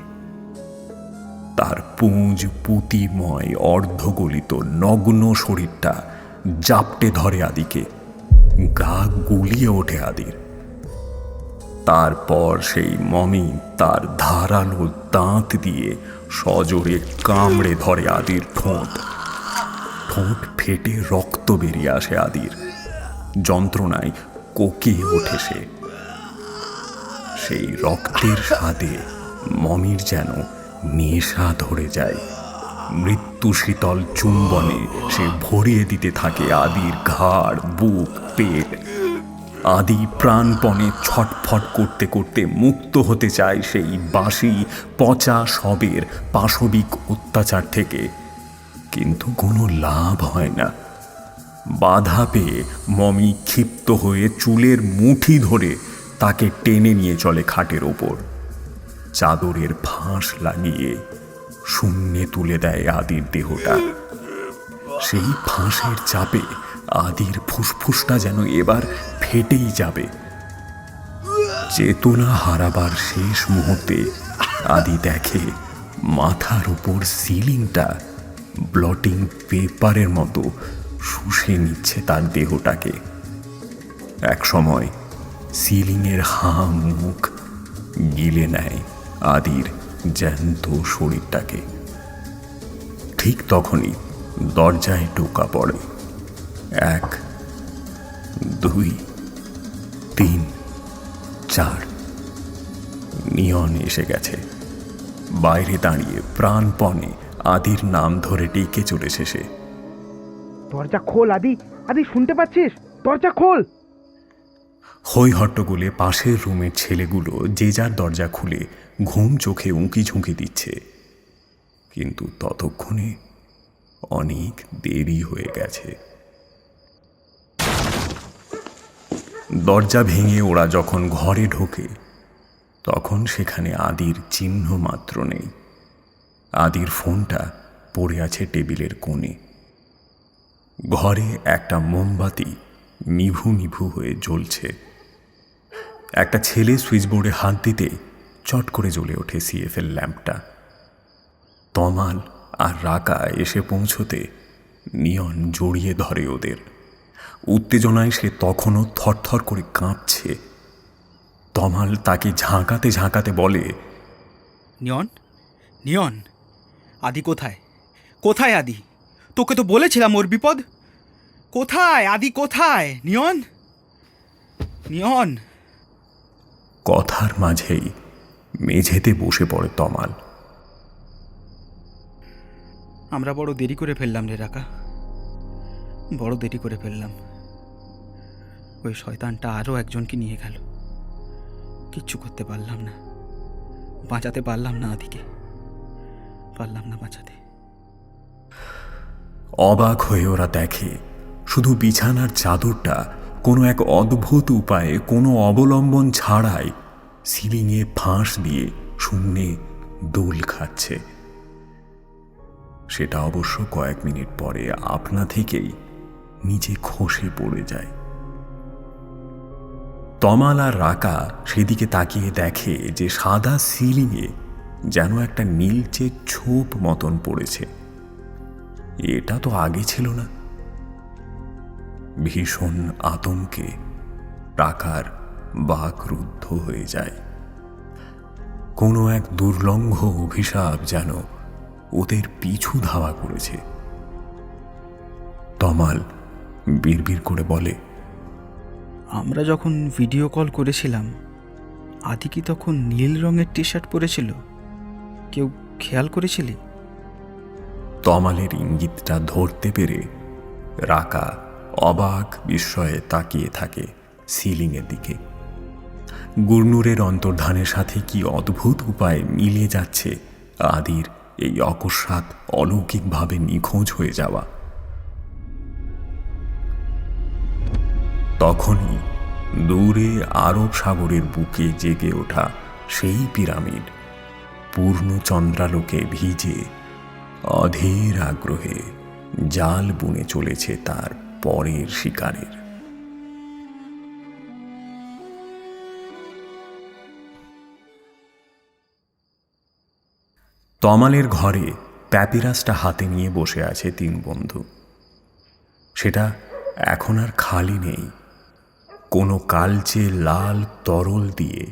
তার পুঁজ পুঁতিময় অর্ধগলিত নগ্ন শরীরটা জাপটে ধরে আদিকে। গা গুলিয়ে ওঠে আদির। তারপর সেই মমি তার ধারালো দাঁত দিয়ে সজোরে কামড়ে ধরে আদির ঠোঁট। ঠোঁট ফেটে রক্ত বেরিয়ে আসে আদির। যন্ত্রণায় কোকিয়ে ওঠে সে। সেই রক্তের স্বাদে মমির যেন নেশা ধরে যায়। মৃত্যু শীতল চুম্বনে সে ভরিয়ে দিতে থাকে আদির ঘাড়, বুক, পেট। আদি প্রাণপণে ছটফট করতে করতে মুক্ত হতে চায় সেই বাসি পচা শবের পাশবিক অত্যাচার থেকে, কিন্তু কোনো লাভ হয় না। বাধা পেয়ে মমি ক্ষিপ্ত হয়ে চুলের মুঠি ধরে তাকে টেনে নিয়ে চলে খাটের ওপর। চাদরের ফাঁস লাগিয়ে শূন্যে তুলে দেয় আদির দেহটা। সেই ফাঁসের চাপে আদির ফুসফুসটা যেন এবার ফেটেই যাবে। চেতনা হারাবার শেষ মুহূর্তে আদি দেখে মাথার উপর সিলিংটা ব্লটিং পেপারের মতো শুষে নিচ্ছে তার দেহটাকে। একসময় সিলিংয়ের হাঁ মুখ গিলে নেয় আদির জ্যান্ত শরীরটাকে। ঠিক তখনই দরজায় টোকা পড়ে। 1, 2, 3, 4। নিয়ন এসে গেছে। বাইরে দাঁড়িয়ে প্রাণপণে আদির নাম ধরে ডেকে চলেছে সে। দরজা খোল আদি, আদি শুনতে পাচ্ছিস? দরজা খোল। হই হট্টগোলে পাশের রুমের ছেলেগুলো যে যার দরজা খুলে ঘুম চোখে উঁকি ঝুঁকি দিচ্ছে, কিন্তু ততক্ষণে অনেক দেরি হয়ে গেছে। দরজা ভেঙে ওরা যখন ঘরে ঢোকে তখন সেখানে আদির চিহ্ন মাত্র নেই। আদির ফোনটা পড়ে আছে টেবিলের কোণে। ঘরে একটা মোমবাতি নিভু নিভু হয়ে জ্বলছে। একটা ছেলে সুইচবোর্ডে হাত দিতে চট করে জ্বলে ওঠে সিএফএল ল্যাম্পটা। তমাল আর রাকা এসে পৌঁছতে নিয়ন জড়িয়ে ধরে ওদের। উত্তেজনায় সে তখনও থরথর করে কাঁপছে। তমাল তাকে ঝাঁকাতে ঝাঁকাতে বলে, নিয়ন, নিয়ন, আদি কোথায়? কোথায় আদি? তোকে তো বলেছিলাম ওর বিপদ। কোথায় আদি? কোথায় নিয়ন? নিয়ন। কথার মাঝেই মেঝেতে বসে পড়ে তমাল। আমরা বড় দেরি করে ফেললাম রে রাকা, বড় দেরি করে ফেললাম। ওই শয়তানটা আরও একজনকে নিয়ে গেল। কিচ্ছু করতে পারলাম না, বাঁচাতে পারলাম না আদিকে, পারলাম না বাঁচাতে। অবাক হয়ে ওরা দেখে শুধু বিছানার চাদরটা কোনো এক অদ্ভুত উপায়ে, কোনো অবলম্বন ছাড়াই সিলিংয়ে ফাঁস দিয়ে শূন্যে দোল খাচ্ছে। সেটা অবশ্য কয়েক মিনিট পরে আপনা থেকেই নিচে খসে পড়ে যায়। তমাল আর রাকা সেদিকে তাকিয়ে দেখে যে সাদা সিলিংয়ে যেন একটা নীলচে ছোপ মতন পড়েছে। এটা তো আগে ছিল না। ভীষণ আতঙ্কে রাকার বাক রুদ্ধ হয়ে যায়। কোনো এক দুর্লঙ্ঘ অভিশাপ যেন ওদের পিছু ধাওয়া করেছে। তমাল বিড়বিড় করে বলে, আমরা যখন ভিডিও কল করেছিলাম আদি কি তখন নীল রঙের টি শার্ট পরেছিল? কেউ খেয়াল করেছিলি? তমালের ইঙ্গিতটা ধরতে পেরে রাকা অবাক বিস্ময়ে তাকিয়ে থাকে সিলিংয়ের দিকে। গুরনুরের অন্তর্ধানের সাথে কি অদ্ভুত উপায়ে মিলিয়ে যাচ্ছে আদির এই অকস্মাৎ অলৌকিকভাবে নিখোঁজ হয়ে যাওয়া। তখনই দূরে আরব সাগরের বুকে জেগে ওঠা সেই পিরামিড পূর্ণ চন্দ্রালোকে ভিজে অধীর আগ্রহে জাল বুনে চলেছে তার পরের শিকারের। তমালের ঘরে প্যাপিরাসটা হাতে নিয়ে বসে আছে 3 বন্ধু। সেটা এখন আর খালি নেই। কোনো কালচে লাল তরল দিয়ে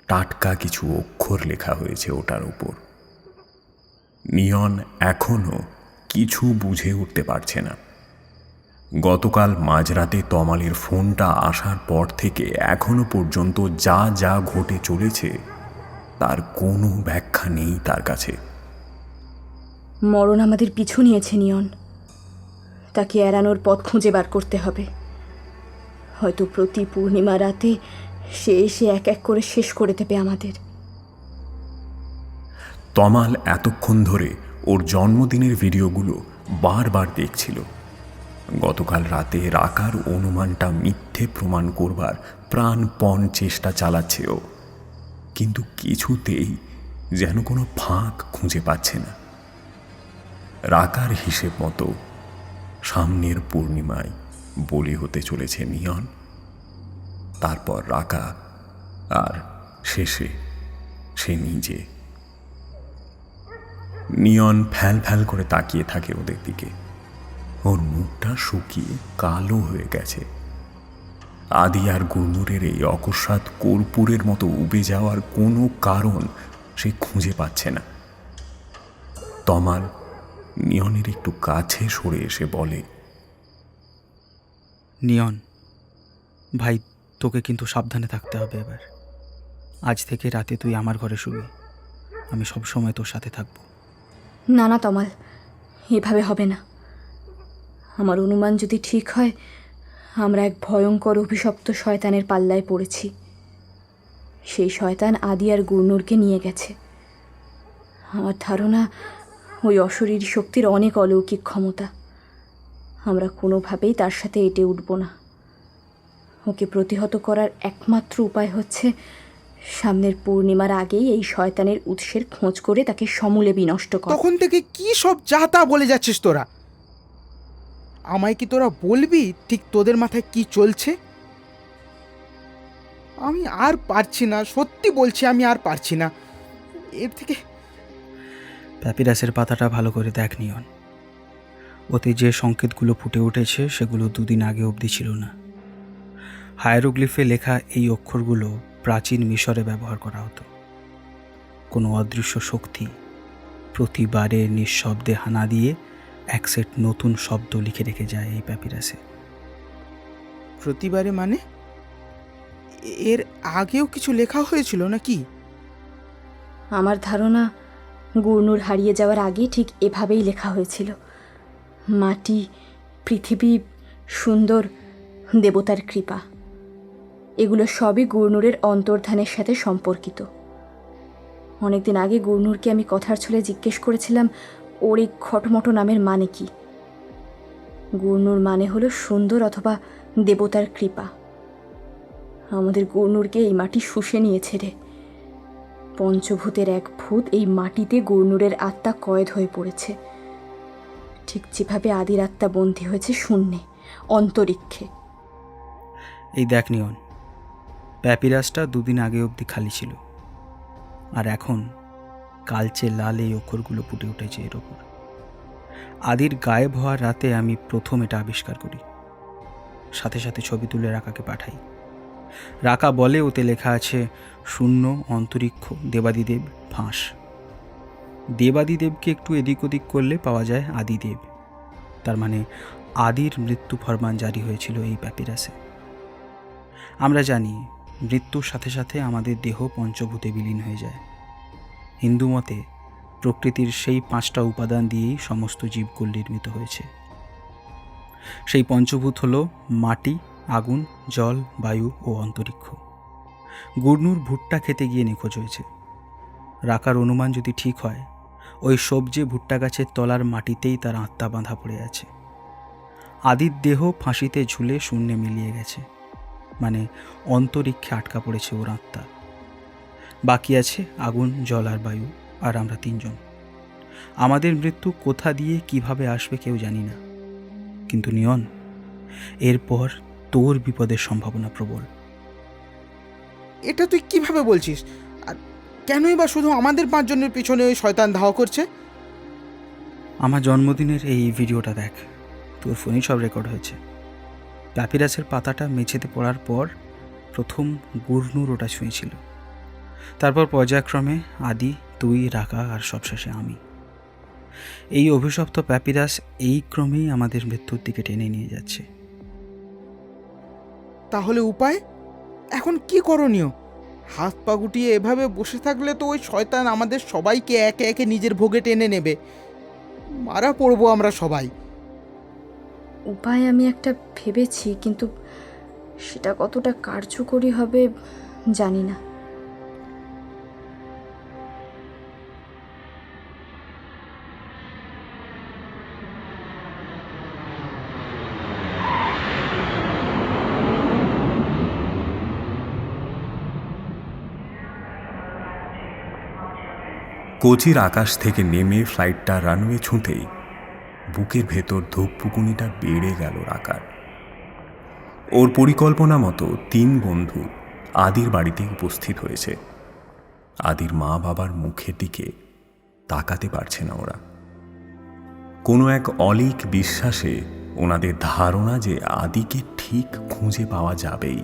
টাটকা কিছু অক্ষর লেখা হয়েছে ওটার উপর। নিয়ন এখনো কিছু বুঝে উঠতে পারছে না। গতকাল মাঝরাতে তমালের ফোনটা আসার পর থেকে এখনো পর্যন্ত যা যা ঘটে চলেছে তার কোনো ব্যাখ্যা নেই তার কাছে। মরণ আমাদের পিছু নিয়েছে নিয়ন। তাকে এড়ানোর পথ খুঁজে বার করতে হবে। হয়তো প্রতি পূর্ণিমা রাতে সে এসে এক এক করে শেষ করে দেবে আমাদের। তমাল এতক্ষণ ধরে ওর জন্মদিনের ভিডিওগুলো বারবার দেখছিল। গতকাল রাতে রাকার অনুমানটা মিথ্যে প্রমাণ করবার প্রাণপণ চেষ্টা চালাচ্ছে ও, কিন্তু কিছুতেই যেন কোনো ফাঁক খুঁজে পাচ্ছে না। রাকার হিসেব মতো সামনের পূর্ণিমায় বলি হতে চলেছে নিয়ন, তারপর রাকা, আর শেষে সে নিজে। নিয়ন ফ্যাল ফ্যাল করে তাকিয়ে থাকে ওদের দিকে। ওর মুখটা শুকিয়ে কালো হয়ে গেছে। আদি আর গুরনুরের এই অকস্মাৎ কর্পূরের মতো উবে যাওয়ার কোনো কারণ সে খুঁজে পাচ্ছে না। তমাল নিয়নের একটু কাছে সরে এসে বলে, নিয়ন ভাই, তোকে কিন্তু সাবধানে থাকতে হবে এবার। আজ থেকে রাতে তুই আমার ঘরে শুবি, আমি সব সময় তোর সাথে থাকবো। না না তমাল, এভাবে হবে না। আমার অনুমান যদি ঠিক হয়, আমরা এক ভয়ঙ্কর অভিশপ্ত শয়তানের পাল্লায় পড়েছি। সেই শয়তান আদি আর গুরনুরকে নিয়ে গেছে। আমার ধারণা ওই অশরীরী শক্তির অনেক অলৌকিক ক্ষমতা। আমরা কোনোভাবেই তার সাথে এঁটে উঠব না। ওকে প্রতিহত করার একমাত্র উপায় হচ্ছে সামনের পূর্ণিমার আগেই এই শয়তানের উৎসের খোঁজ করে তাকে সমূলে বিনষ্ট করা। তখন থেকে কি সব যা তা বলে যাচ্ছিস তোরা? আমায় কি তোরা বলবি ঠিক তোদের মাথায় কি চলছে? আমি আর পারছি না, সত্যি বলছি, আমি আর পারছি না এর থেকে। প্যাপিরাসের পাতাটা ভালো করে দেখ নিয়ন। ওতে যে সংকেতগুলো ফুটে উঠেছে সেগুলো দুদিন আগে অবধি ছিল না। হায়ারোগ্লিফে লেখা এই অক্ষরগুলো প্রাচীন মিশরে ব্যবহার করা হতো। কোনো অদৃশ্য শক্তি প্রতিবারে নিঃশব্দে হানা দিয়ে এক সেট নতুন শব্দ লিখে রেখে যায় এই প্যাপিরাসে। প্রতিবারে মানে? এর আগেও কিছু লেখা হয়েছিল নাকি? আমার ধারণা গুরনুর হারিয়ে যাওয়ার আগে ঠিক এভাবেই লেখা হয়েছিল। মাটি, পৃথিবী, সুন্দর, দেবতার কৃপা, এগুলো সবই গুরনুরের অন্তর্ধানের সাথে সম্পর্কিত। অনেকদিন আগে গুরনুরকে আমি কথার ছলে জিজ্ঞেস করেছিলাম ওর এই খটমটো নামের মানে কি। গুরনুর মানে হলো সুন্দর অথবা দেবতার কৃপা। আমাদের গুরনুরকে এই মাটি শুষে নিয়েছে রে। পঞ্চভূতের এক ভূত এই মাটিতে গুরনুরের আত্মা কয়েদ হয়ে পড়েছে, ঠিক যেভাবে আদির আত্মা বন্দী হয়েছে শূন্যে, অন্তরিক্ষে। এই দেখ নিয়ন, প্যাপিরাসটা দুদিন আগে অবধি খালি ছিল, আর এখন কালচে লাল এই অক্ষরগুলো ফুটে উঠেছে এর ওপর। আদির গায়েব হওয়ার রাতে আমি প্রথম এটা আবিষ্কার করি। সাথে সাথে ছবি তুলে রাকাকে পাঠাই। রাকা বলে ওতে লেখা আছে শূন্য, অন্তরিক্ষ, দেবাদিদেব, ফাঁস। দেবাদিদেবকে একটু এদিক ওদিক করলে পাওয়া যায় আদিদেব। তার মানে আদির মৃত্যু ফরমান জারি হয়েছিল এই প্যাপিরাসে। আমরা জানি মৃত্যুর সাথে সাথে আমাদের দেহ পঞ্চভূতে বিলীন হয়ে যায়। হিন্দু মতে প্রকৃতির সেই 5টা উপাদান দিয়েই সমস্ত জীবকুল নির্মিত হয়েছে। সেই পঞ্চভূত হল মাটি, আগুন, জল, বায়ু ও অন্তরিক্ষ। গুরনুর ভুট্টা খেতে গিয়ে নিখোঁজ হয়েছে। রাকার অনুমান যদি ঠিক হয়, ওই সবজি ভুট্টা গাছের তলার মাটিতেই তার আত্মা বাঁধা পড়ে আছে। আদির দেহ ফাঁসিতে ঝুলে শূন্যে মিলিয়ে গেছে, মানে অন্তরিক্ষে আটকা পড়েছে ওর আত্মা। বাকি আছে আগুন, জল আর বায়ু, আর আমরা 3 জন। আমাদের মৃত্যু কোথা দিয়ে কিভাবে আসবে কেউ জানি না, কিন্তু নিয়ন, এরপর তোর বিপদের সম্ভাবনা প্রবল। এটা তুই কিভাবে বলছিস? আর কেনই বা শুধু আমাদের 5 জনের পিছনে ওই শয়তান ধাওয়া করছে? আমার জন্মদিনের এই ভিডিওটা দেখ, তোর ফোনেই সব রেকর্ড হয়েছে। প্যাপিরাসের পাতাটা মেঝেতে পড়ার পর প্রথম গুরনুর ওটা ছুঁয়েছিল, তারপর পর্যায়ক্রমে আদি, তুই, রাকা আর সবশেষে আমি। এই অভিশপ্ত প্যাপিরাস এই ক্রমেই আমাদের মৃত্যুর দিকে টেনে নিয়ে যাচ্ছে। তাহলে উপায় এখন কি করণীয়? হাত পা গুটিয়ে এভাবে বসে থাকলে তো ওই শয়তান আমাদের সবাইকে একে একে নিজের ভোগে টেনে নেবে। মারা পড়বো আমরা সবাই। উপায় আমি একটা ভেবেছি, কিন্তু সেটা কতটা কার্যকরী হবে জানি না। কোচির আকাশ থেকে নেমে ফ্লাইটটা রানওয়ে ছুঁতেই বুকের ভেতর ধূপপুকুনিটা বেড়ে গেল রাকার। ওর পরিকল্পনা মতো 3 বন্ধু আদির বাড়িতে উপস্থিত হয়েছে। আদির মা বাবার মুখের দিকে তাকাতে পারছে না ওরা। কোনো এক অলীক বিশ্বাসে ওনাদের ধারণা যে আদিকে ঠিক খুঁজে পাওয়া যাবেই।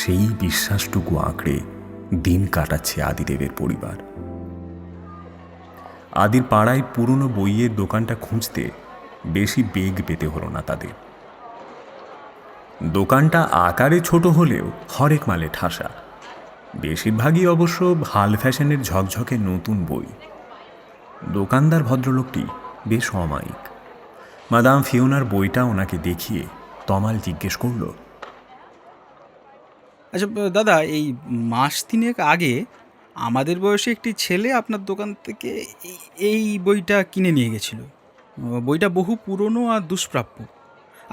সেই বিশ্বাসটুকু আঁকড়ে দিন কাটাচ্ছে আদিদেবের পরিবার। আদির পাড়ায় পুরনো বইয়ের দোকানটা খুঁজতে বেশি বেগ পেতে হলো না তাদের। দোকানটা আকারে ছোট হলেও হরেক মালে ঠাসা। বেশিরভাগই অবশ্য হাল ফ্যাশনের ঝকঝকে নতুন বই। দোকানদার ভদ্রলোকটি বেশ অমায়িক। মাদাম ফিওনার বইটা ওনাকে দেখিয়ে তমাল জিজ্ঞেস করল, আচ্ছা দাদা, এই মাস 3 আগে আমাদের বয়সে একটি ছেলে আপনার দোকান থেকে এই বইটা কিনে নিয়ে গেছিল। বইটা বহু পুরনো আর দুষ্প্রাপ্য।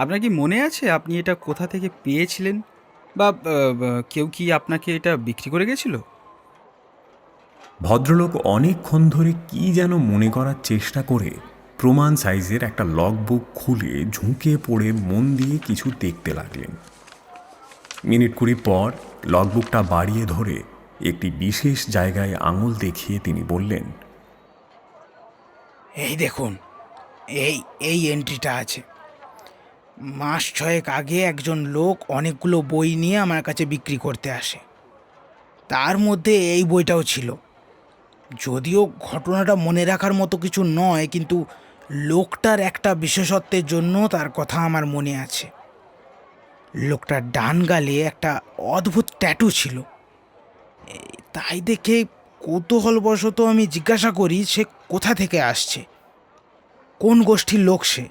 আপনার কি মনে আছে আপনি এটা কোথা থেকে পেয়েছিলেন, বা কেউ কি আপনাকে এটা বিক্রি করে গেছিল? ভদ্রলোক অনেকক্ষণ ধরে কি যেন মনে করার চেষ্টা করে প্রমাণ সাইজের একটা লগবুক খুলে ঝুঁকে পড়ে মন দিয়ে কিছু দেখতে লাগলেন। মিনিট 20 পর লগবুকটা বাড়িয়ে ধরে একটি বিশেষ জায়গায় আঙুল দেখিয়ে তিনি বললেন, এই দেখুন, এই এন্ট্রিটা আছে। মাস 6 আগে একজন লোক অনেকগুলো বই নিয়ে আমার কাছে বিক্রি করতে আসে। তার মধ্যে এই বইটাও ছিল। যদিও ঘটনাটা মনে রাখার মতো কিছু নয়, কিন্তু লোকটার একটা বিশেষত্বের জন্য তার কথা আমার মনে আছে। লোকটার ডান গালে একটা অদ্ভুত ট্যাটু ছিল। তাই দেখে কৌতূহলবশত আমি জিজ্ঞাসা করি সে কোথা থেকে আসছে, কোন গোষ্ঠীর লোক সে।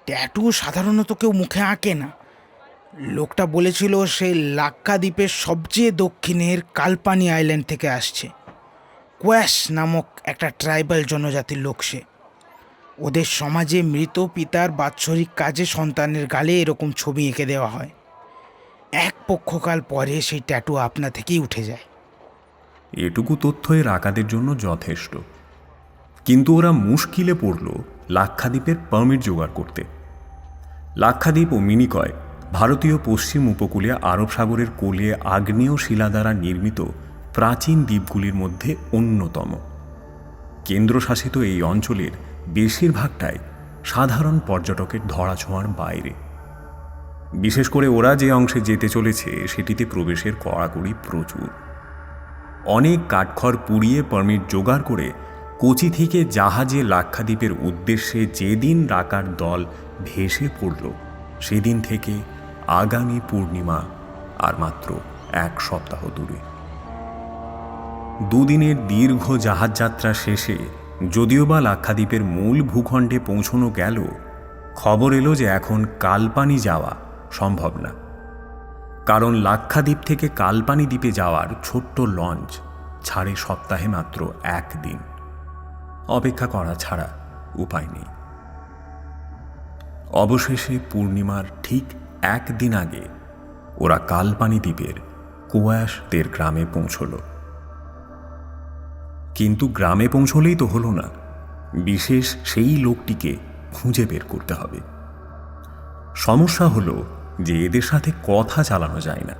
ট্যাটু সাধারণত কেউ মুখে আঁকে না। লোকটা বলেছিল সে লাক্ষাদ্বীপের সবচেয়ে দক্ষিণের কালপানি আইল্যান্ড থেকে আসছে। কোয়াশ নামক একটা ট্রাইবাল জনজাতির লোক সে। ওদের সমাজে মৃত পিতার বাৎসরিক কাজে সন্তানের গালে এরকম ছবি এঁকে দেওয়া হয়। এক পক্ষকাল পরে সেই ট্যাটু আপনা থেকেই উঠে যায়। এটুকু তথ্যই রাকাদের জন্য যথেষ্ট। কিন্তু ওরা মুশকিলে পড়ল লাক্ষাদ্বীপের পারমিট জোগাড় করতে। লাক্ষাদ্বীপ ও মিনিকয় ভারতীয় পশ্চিম উপকূলে আরব সাগরের কোলে আগ্নেয় শিলা দ্বারা নির্মিত প্রাচীন দ্বীপগুলির মধ্যে অন্যতম। কেন্দ্রশাসিত এই অঞ্চলের বেশিরভাগটাই সাধারণ পর্যটকের ধরাছোঁয়ার বাইরে। বিশেষ করে ওরা যে অংশে যেতে চলেছে সেটিতে প্রবেশের কড়াকড়ি প্রচুর। অনেক কাঠখড় পুড়িয়ে পারমিট জোগাড় করে কোচি থেকে জাহাজে লাক্ষাদ্বীপের উদ্দেশ্যে যেদিন রাকার দল ভেসে পড়ল, সেদিন থেকে আগামী পূর্ণিমা আর মাত্র 1 সপ্তাহ দূরে। 2 দিনের দীর্ঘ জাহাজ যাত্রা শেষে যদিও বা লাক্ষাদ্বীপের মূল ভূখণ্ডে পৌঁছানো গেল, খবর এলো যে এখন কালপানি যাওয়া সম্ভব না। কারণ লাক্ষাদ্বীপ থেকে কালপানি দ্বীপে যাওয়ার ছোট্ট লঞ্চ ছাড়ে সপ্তাহে মাত্র 1 দিন। অপেক্ষা করা ছাড়া উপায় নেই। অবশেষে পূর্ণিমার ঠিক 1 দিন আগে ওরা কালপানি দ্বীপের কোয়াশদের গ্রামে পৌঁছল। কিন্তু গ্রামে পৌঁছলেই তো হলো না, বিশেষ সেই লোকটিকে খুঁজে বের করতে হবে। সমস্যা হলো যে এদের সাথে কথা চালানো যায় না।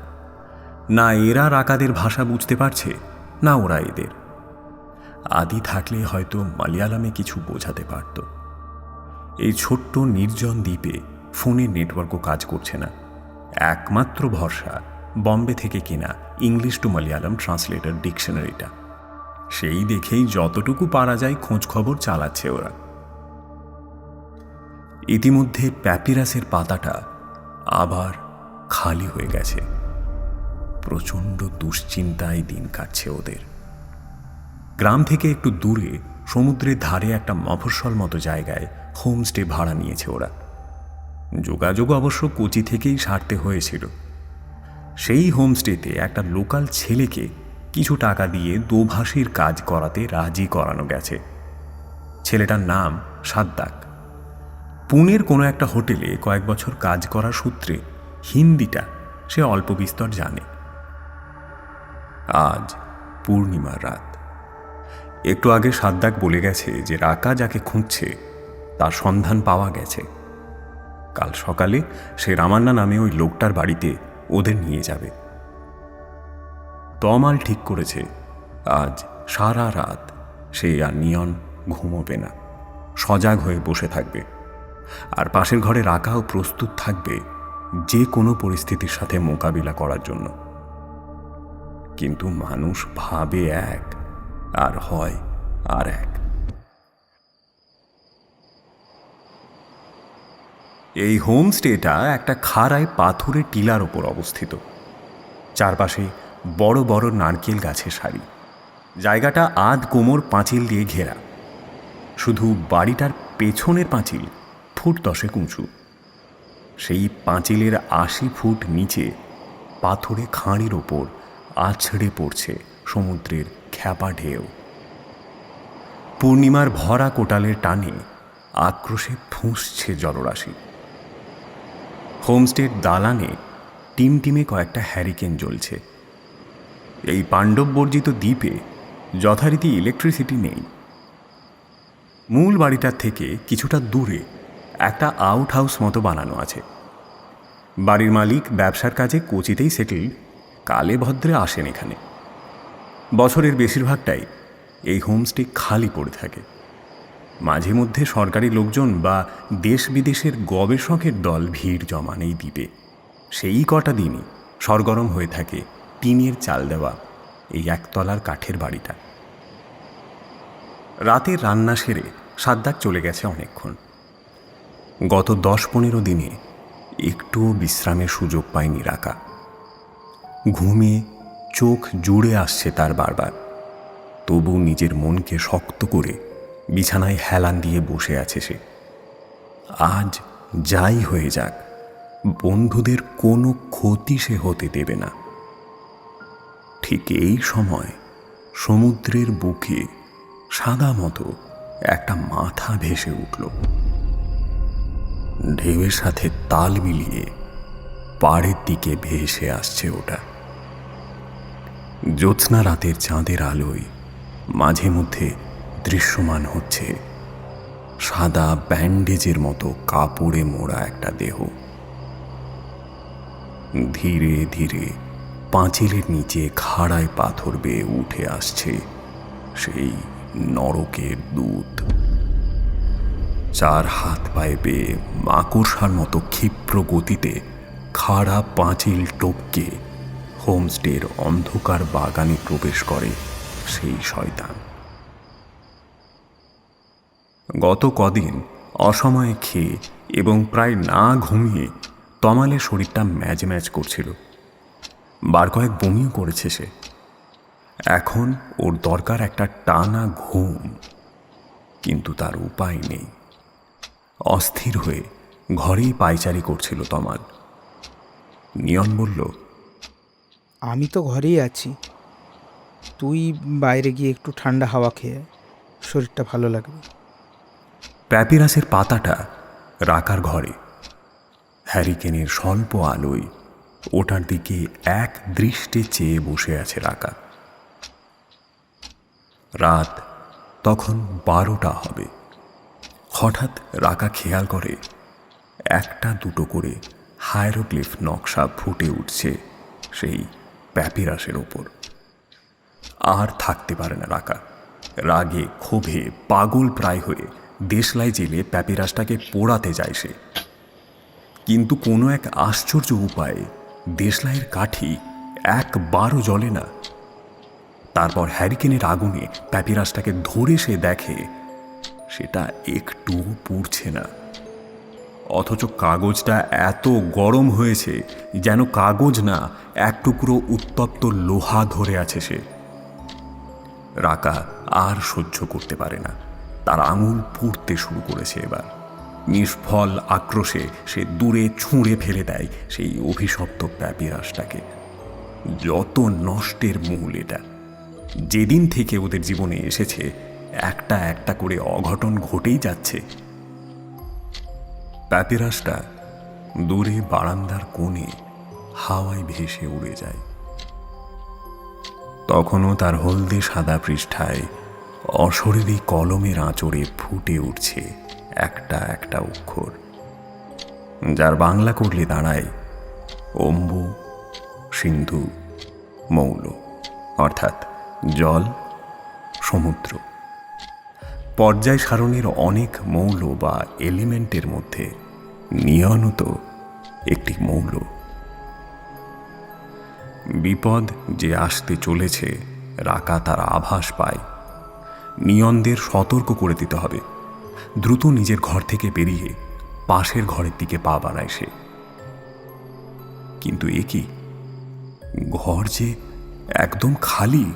না এরা রাকাদের ভাষা বুঝতে পারছে, না ওরা এদের। আদি থাকলে হয়তো মালয়ালামে কিছু বোঝাতে পারত। এই ছোট্ট নির্জন দ্বীপে ফোনের নেটওয়ার্কও কাজ করছে না। একমাত্র ভরসা বম্বে থেকে কেনা ইংলিশ টু মালয়ালাম ট্রান্সলেটর ডিকশনারিটা। সেই দেখেই যতটুকু পারা যায় খোঁজ খবর চালাচ্ছে ওরা। ইতিমধ্যে প্যাপিরাসের পাতাটা আবার খালি হয়ে গেছে। প্রচণ্ড দুশ্চিন্তায় দিন কাটছে ওদের। গ্রাম থেকে একটু দূরে সমুদ্রের ধারে একটা মফস্বল মতো জায়গায় হোমস্টে ভাড়া নিয়েছে ওরা। যোগাযোগ অবশ্য কোচি থেকেই সারতে হয়েছিল। সেই হোমস্টেতে একটা লোকাল ছেলেকে কিছু টাকা দিয়ে দোভাষীর কাজ করাতে রাজি করানো গেছে। ছেলেটার নাম সাদ্দাক। পুনের কোনো একটা হোটেলে কয়েক বছর কাজ করার সূত্রে হিন্দিটা সে অল্প বিস্তর জানে। আজ পূর্ণিমার রাত। একটু আগে সাদ্দাক বলে গেছে যে রাকা যাকে খুঁজছে তার সন্ধান পাওয়া গেছে। কাল সকালে সে রামান্না নামে ওই লোকটার বাড়িতে ওদের নিয়ে যাবে। তমাল ঠিক করেছে আজ সারা রাত সে আর নিয়ন ঘুমোবে না, সজাগ হয়ে বসে থাকবে। আর পাশের ঘরে রাখাও প্রস্তুত থাকবে যে কোনো পরিস্থিতির সাথে মোকাবিলা করার জন্য। কিন্তু মানুষ ভাবে এক আর হয় আর এক। এই হোমস্টেটা একটা খাড়ায় পাথরের টিলার ওপর অবস্থিত। চারপাশে বড় বড় নারকেল গাছের সারি। জায়গাটা আধ কোমর পাঁচিল দিয়ে ঘেরা। শুধু বাড়িটার পেছনের পাঁচিল ফুট 10 উঁচু। সেই পাঁচিলের 80 ফুট নিচে পাথরে খাঁড়ির ওপর আছড়ে পড়ছে সমুদ্রের খ্যাপা ঢেউ। পূর্ণিমার ভরা কোটালের টানে আক্রোশে ফুঁসছে জলরাশি। হোমস্টের দালানে টিমটিমে কয়েকটা হ্যারিকেন জ্বলছে। এই পাণ্ডব বর্জিত দ্বীপে যথারীতি ইলেকট্রিসিটি নেই। মূল বাড়িটার থেকে কিছুটা দূরে একটা আউট হাউস মতো বানানো আছে। বাড়ির মালিক ব্যবসার কাজে কোচিতেই সেটেল, কালে ভদ্রে আসেন এখানে। বছরের বেশিরভাগটাই এই হোমস্টে খালি পড়ে থাকে। মাঝে মধ্যে সরকারি লোকজন বা দেশ বিদেশের গবেষকের দল ভিড় জমান এই দ্বীপে। সেই কটা দিনই সরগরম হয়ে থাকে টিনের চাল দেওয়া এই একতলার কাঠের বাড়িটা। রাতের রান্না সেরে সাদ্দাক চলে গেছে অনেকক্ষণ। গত 10-15 দিনে একটুও বিশ্রামের সুযোগ পায়নি রাকা। ঘুমে চোখ জুড়ে আসছে তার বারবার। তবু নিজের মনকে শক্ত করে বিছানায় হেলান দিয়ে বসে আছে সে। আজ যাই হয়ে যাক, বন্ধুদের কোনো ক্ষতি সে হতে দেবে না। ঠিক এই সময় সমুদ্রের বুকে সাদা মতো একটা মাথা ভেসে উঠল। ঢেউয়ের সাথে তাল মিলিয়ে পাড়ের দিকে ভেসে আসছে ওটা। জ্যোৎস্না রাতের চাঁদের আলোয় মাঝে মধ্যে দৃশ্যমান হচ্ছে সাদা ব্যান্ডেজের মতো কাপড়ে মোড়া একটা দেহ। ধীরে ধীরে পাঁচিলের নিচে খাড়ায় পাথর বেয়ে উঠে আসছে সেই নরকের দূত। 4 হাত পায়ে বেয়ে মাকড়সার মতো ক্ষিপ্র গতিতে খাড়া পাঁচিল টপকে হোমস্টের অন্ধকার বাগানে প্রবেশ করে সেই শয়তান। গত কদিন অসময়ে খেয়ে এবং প্রায় না ঘুমিয়ে তমালের শরীরটা ম্যাজ ম্যাজ করছিল। বার কয়েক বমিও করেছে সে। এখন ওর দরকার একটা টানা ঘুম, কিন্তু তার উপায় নেই। অস্থির হয়ে ঘরেই পায়চারি করছিল তমাল। নিয়ন বলল, আমি তো ঘরেই আছি, তুই বাইরে গিয়ে একটু ঠান্ডা হাওয়া খেয়ে শরীরটা ভালো লাগবে। প্যাপিরাসের পাতাটা রাকার ঘরে। হ্যারিকেনের স্বল্প আলোয় ওটার দিকে এক দৃষ্টে চেয়ে বসে আছে রাকা। রাত তখন 12টা হবে। হঠাৎ রাকা খেয়াল করে 1-2 করে হায়ারোগ্লিফ নকশা ফুটে উঠছে সেই প্যাপিরাসের ওপর। আর থাকতে পারে না রাকা। রাগে ক্ষোভে পাগল প্রায় হয়ে দেশলাই জেলে প্যাপিরাসটাকে পোড়াতে যায় সে। কিন্তু কোনো এক আশ্চর্য উপায়ে দেশলাইয়ের কাঠি একবারও জ্বলে না। তারপর হ্যারিকেনের আগুনে প্যাপিরাসটাকে ধরে সে দেখে সেটা একটুও পুড়ছে না। অথচ কাগজটা এত গরম হয়েছে যেন কাগজ না, এক টুকরো উত্তপ্ত লোহা ধরে আছে সে। রাকা আর সহ্য করতে পারে না। তার আঙুল পুড়তে শুরু করেছে এবার। নিষ্ফল আক্রোশে সে দূরে ছুঁড়ে ফেলে দেয় সেই অভিশপ্ত প্যাপিরাসটাকে। যত নষ্টের মূল এটা! যেদিন থেকে ওদের জীবনে এসেছে একটা একটা করে অঘটন ঘটেই যাচ্ছে। প্যাপিরাসটা দূরে বারান্দার কোণে হাওয়ায় ভেসে উড়ে যায়। তখনও তার হলদে সাদা পৃষ্ঠায় অশরীরী কলমের আঁচড়ে ফুটে উঠছে একটা একটা অক্ষর, যার বাংলা করলে দাঁড়ায় অম্বু, সিন্ধু, মৌল, অর্থাৎ জল, সমুদ্র। পর্যায় সারণীর অনেক মৌল বা এলিমেন্টের মধ্যে নিয়নও তো একটি মৌল। বিপদ যে আসতে চলেছে রাকা তার আভাস পায়। নিয়নদের সতর্ক করে দিতে হবে। দ্রুত নিজের ঘর থেকে বেরিয়ে পাশের ঘরের দিকে পা বাড়ায় সে। কিন্তু এ কি, ঘর যে একদম খালি।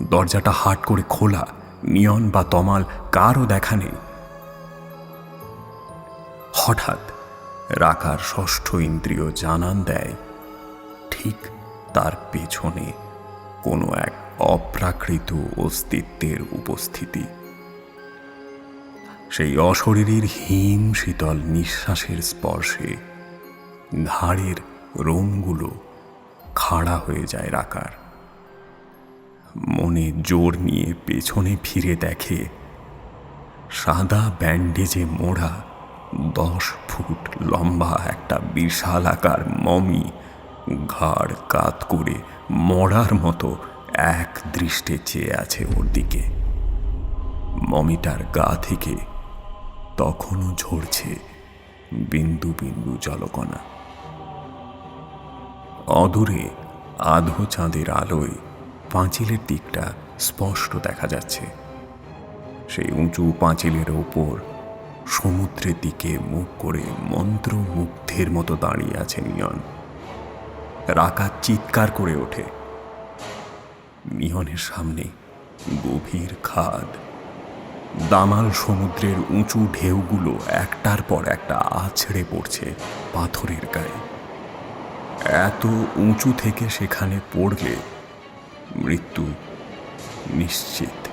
দরজাটা হাট করে খোলা, নিয়ন বা তমাল কারও দেখা নেই। হঠাৎ রাকার ষষ্ঠ ইন্দ্রিয় জানান দেয় ঠিক তার পেছনে কোনো এক অপ্রাকৃত অস্তিত্বের উপস্থিতি। সেই অশরীরীর হিম শীতল নিঃশ্বাসের স্পর্শে ঘাড়ের রোমগুলো খাড়া হয়ে যায় রাকার। মনে জোর নিয়ে পেছনে ফিরে দেখে সাদা ব্যান্ডেজে মোড়া 10 ফুট লম্বা একটা বিশালাকার মমি ঘাড় কাত করে মরার মতো এক দৃষ্টে চেয়ে আছে ওর দিকে। মমিটার গা থেকে তখনও ঝরছে বিন্দু বিন্দু জলকণা। অদূরে আধো চাঁদের আলোয় পাঁচিলের দিকটা স্পষ্ট দেখা যাচ্ছে। সেই উঁচু পাঁচিলের ওপর সমুদ্রের দিকে মুখ করে মন্ত্রমুগ্ধের মতো দাঁড়িয়ে আছে নিয়ন। রাকা চিৎকার করে ওঠে। নিয়নের সামনে গভীর খাদ। দামাল সমুদ্রের উঁচু ঢেউগুলো একটার পর একটা আছড়ে পড়ছে পাথরের গায়ে। এত উঁচু থেকে সেখানে পড়লে মৃত্যু নিশ্চিত।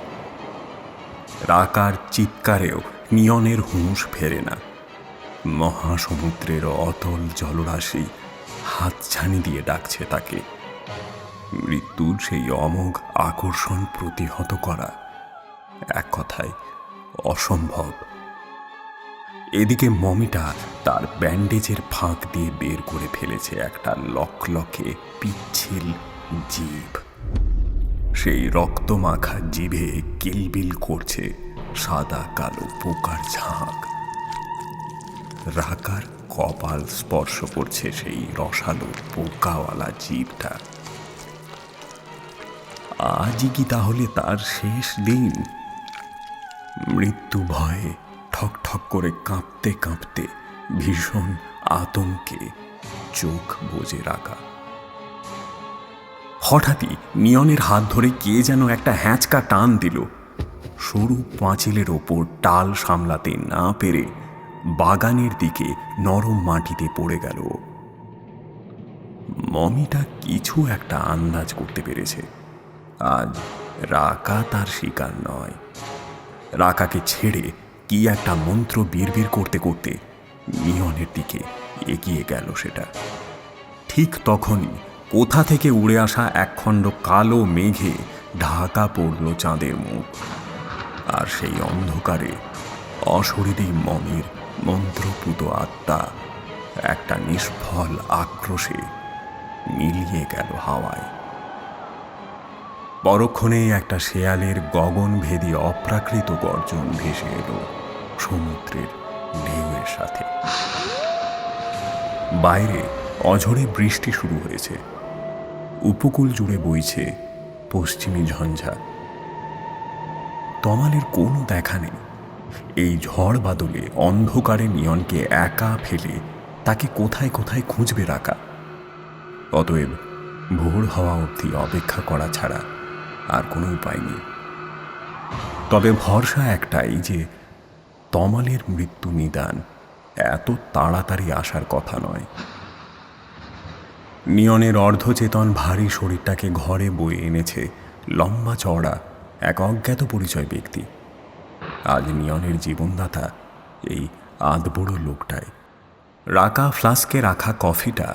রাকার চিৎকারেও নিয়নের হুঁশ ফেরে না। মহাসমুদ্রের অতল জলরাশি হাতছানি দিয়ে ডাকছে তাকে। মৃত্যুর সেই অমোঘ আকর্ষণ প্রতিহত করা এক কথায় অসম্ভব। এদিকে মমিটা তার ব্যান্ডেজের ফাঁক দিয়ে বের করে ফেলেছে একটা লকলকে পিচ্ছিল জিভ। সেই রক্তমাখা জিভে কিলবিল করছে সাদা কালো পোকার ঝাঁক। রাকার কপাল স্পর্শ করছে সেই রসালো পোকাওয়ালা জিভটা। আজই কি তাহলে তার শেষ দিন? মৃত্যু ভয়ে ঠক ঠক করে কাঁপতে কাঁপতে ভীষণ আতঙ্কে চোখ বুজে রাখা। হঠাৎই নিয়নের হাত ধরে কে যেন একটা হ্যাঁচকা টান দিল। সরু পাঁচিলের ওপর টাল সামলাতে না পেরে বাগানের দিকে নরম মাটিতে পড়ে গেল। মমিটা কিছু একটা আন্দাজ করতে পেরেছে। আজ রাকা তার শিকার নয়। রাকাকে ছেড়ে কি একটা মন্ত্র বিড়বিড় করতে করতে নিয়নের দিকে এগিয়ে গেল সেটা। ঠিক তখনই কোথা থেকে উড়ে আসা একখণ্ড কালো মেঘে ঢাকা পড়ল চাঁদের মুখ। আর সেই অন্ধকারে অশরীরী মমির মন্ত্রপুত আত্মা একটা নিষ্ফল আক্রোশে মিলিয়ে গেল হাওয়ায়। পরক্ষণে একটা শেয়ালের গগনভেদী অপ্রাকৃত গর্জন ভেসে এলো সমুদ্রের ঢেউয়ের সাথে। বাইরে অঝোরে বৃষ্টি শুরু হয়েছে। উপকূল জুড়ে বইছে পশ্চিমী ঝঞ্ঝা। তমালের কোনো দেখা নেই। এই ঝড় বাদলে অন্ধকারে নিয়নকে একা ফেলে তাকে কোথায় কোথায় খুঁজবে রাখা। অতএব ভোর হওয়া অবধি অপেক্ষা করা ছাড়া আর কোনো উপায় নেই। তবে ভরসা একটাই যে তমালের মৃত্যু নিদান এত তাড়াতাড়ি আসার কথা নয়। নিয়নের অর্ধচেতন ভারী শরীরটাকে ঘরে বয়ে এনেছে লম্বা চওড়া এক অজ্ঞাত পরিচয় ব্যক্তি। আজ নিয়নের জীবনদাতা এই আধবুড়ো লোকটাই। রাকা ফ্লাস্কে রাখা কফিটা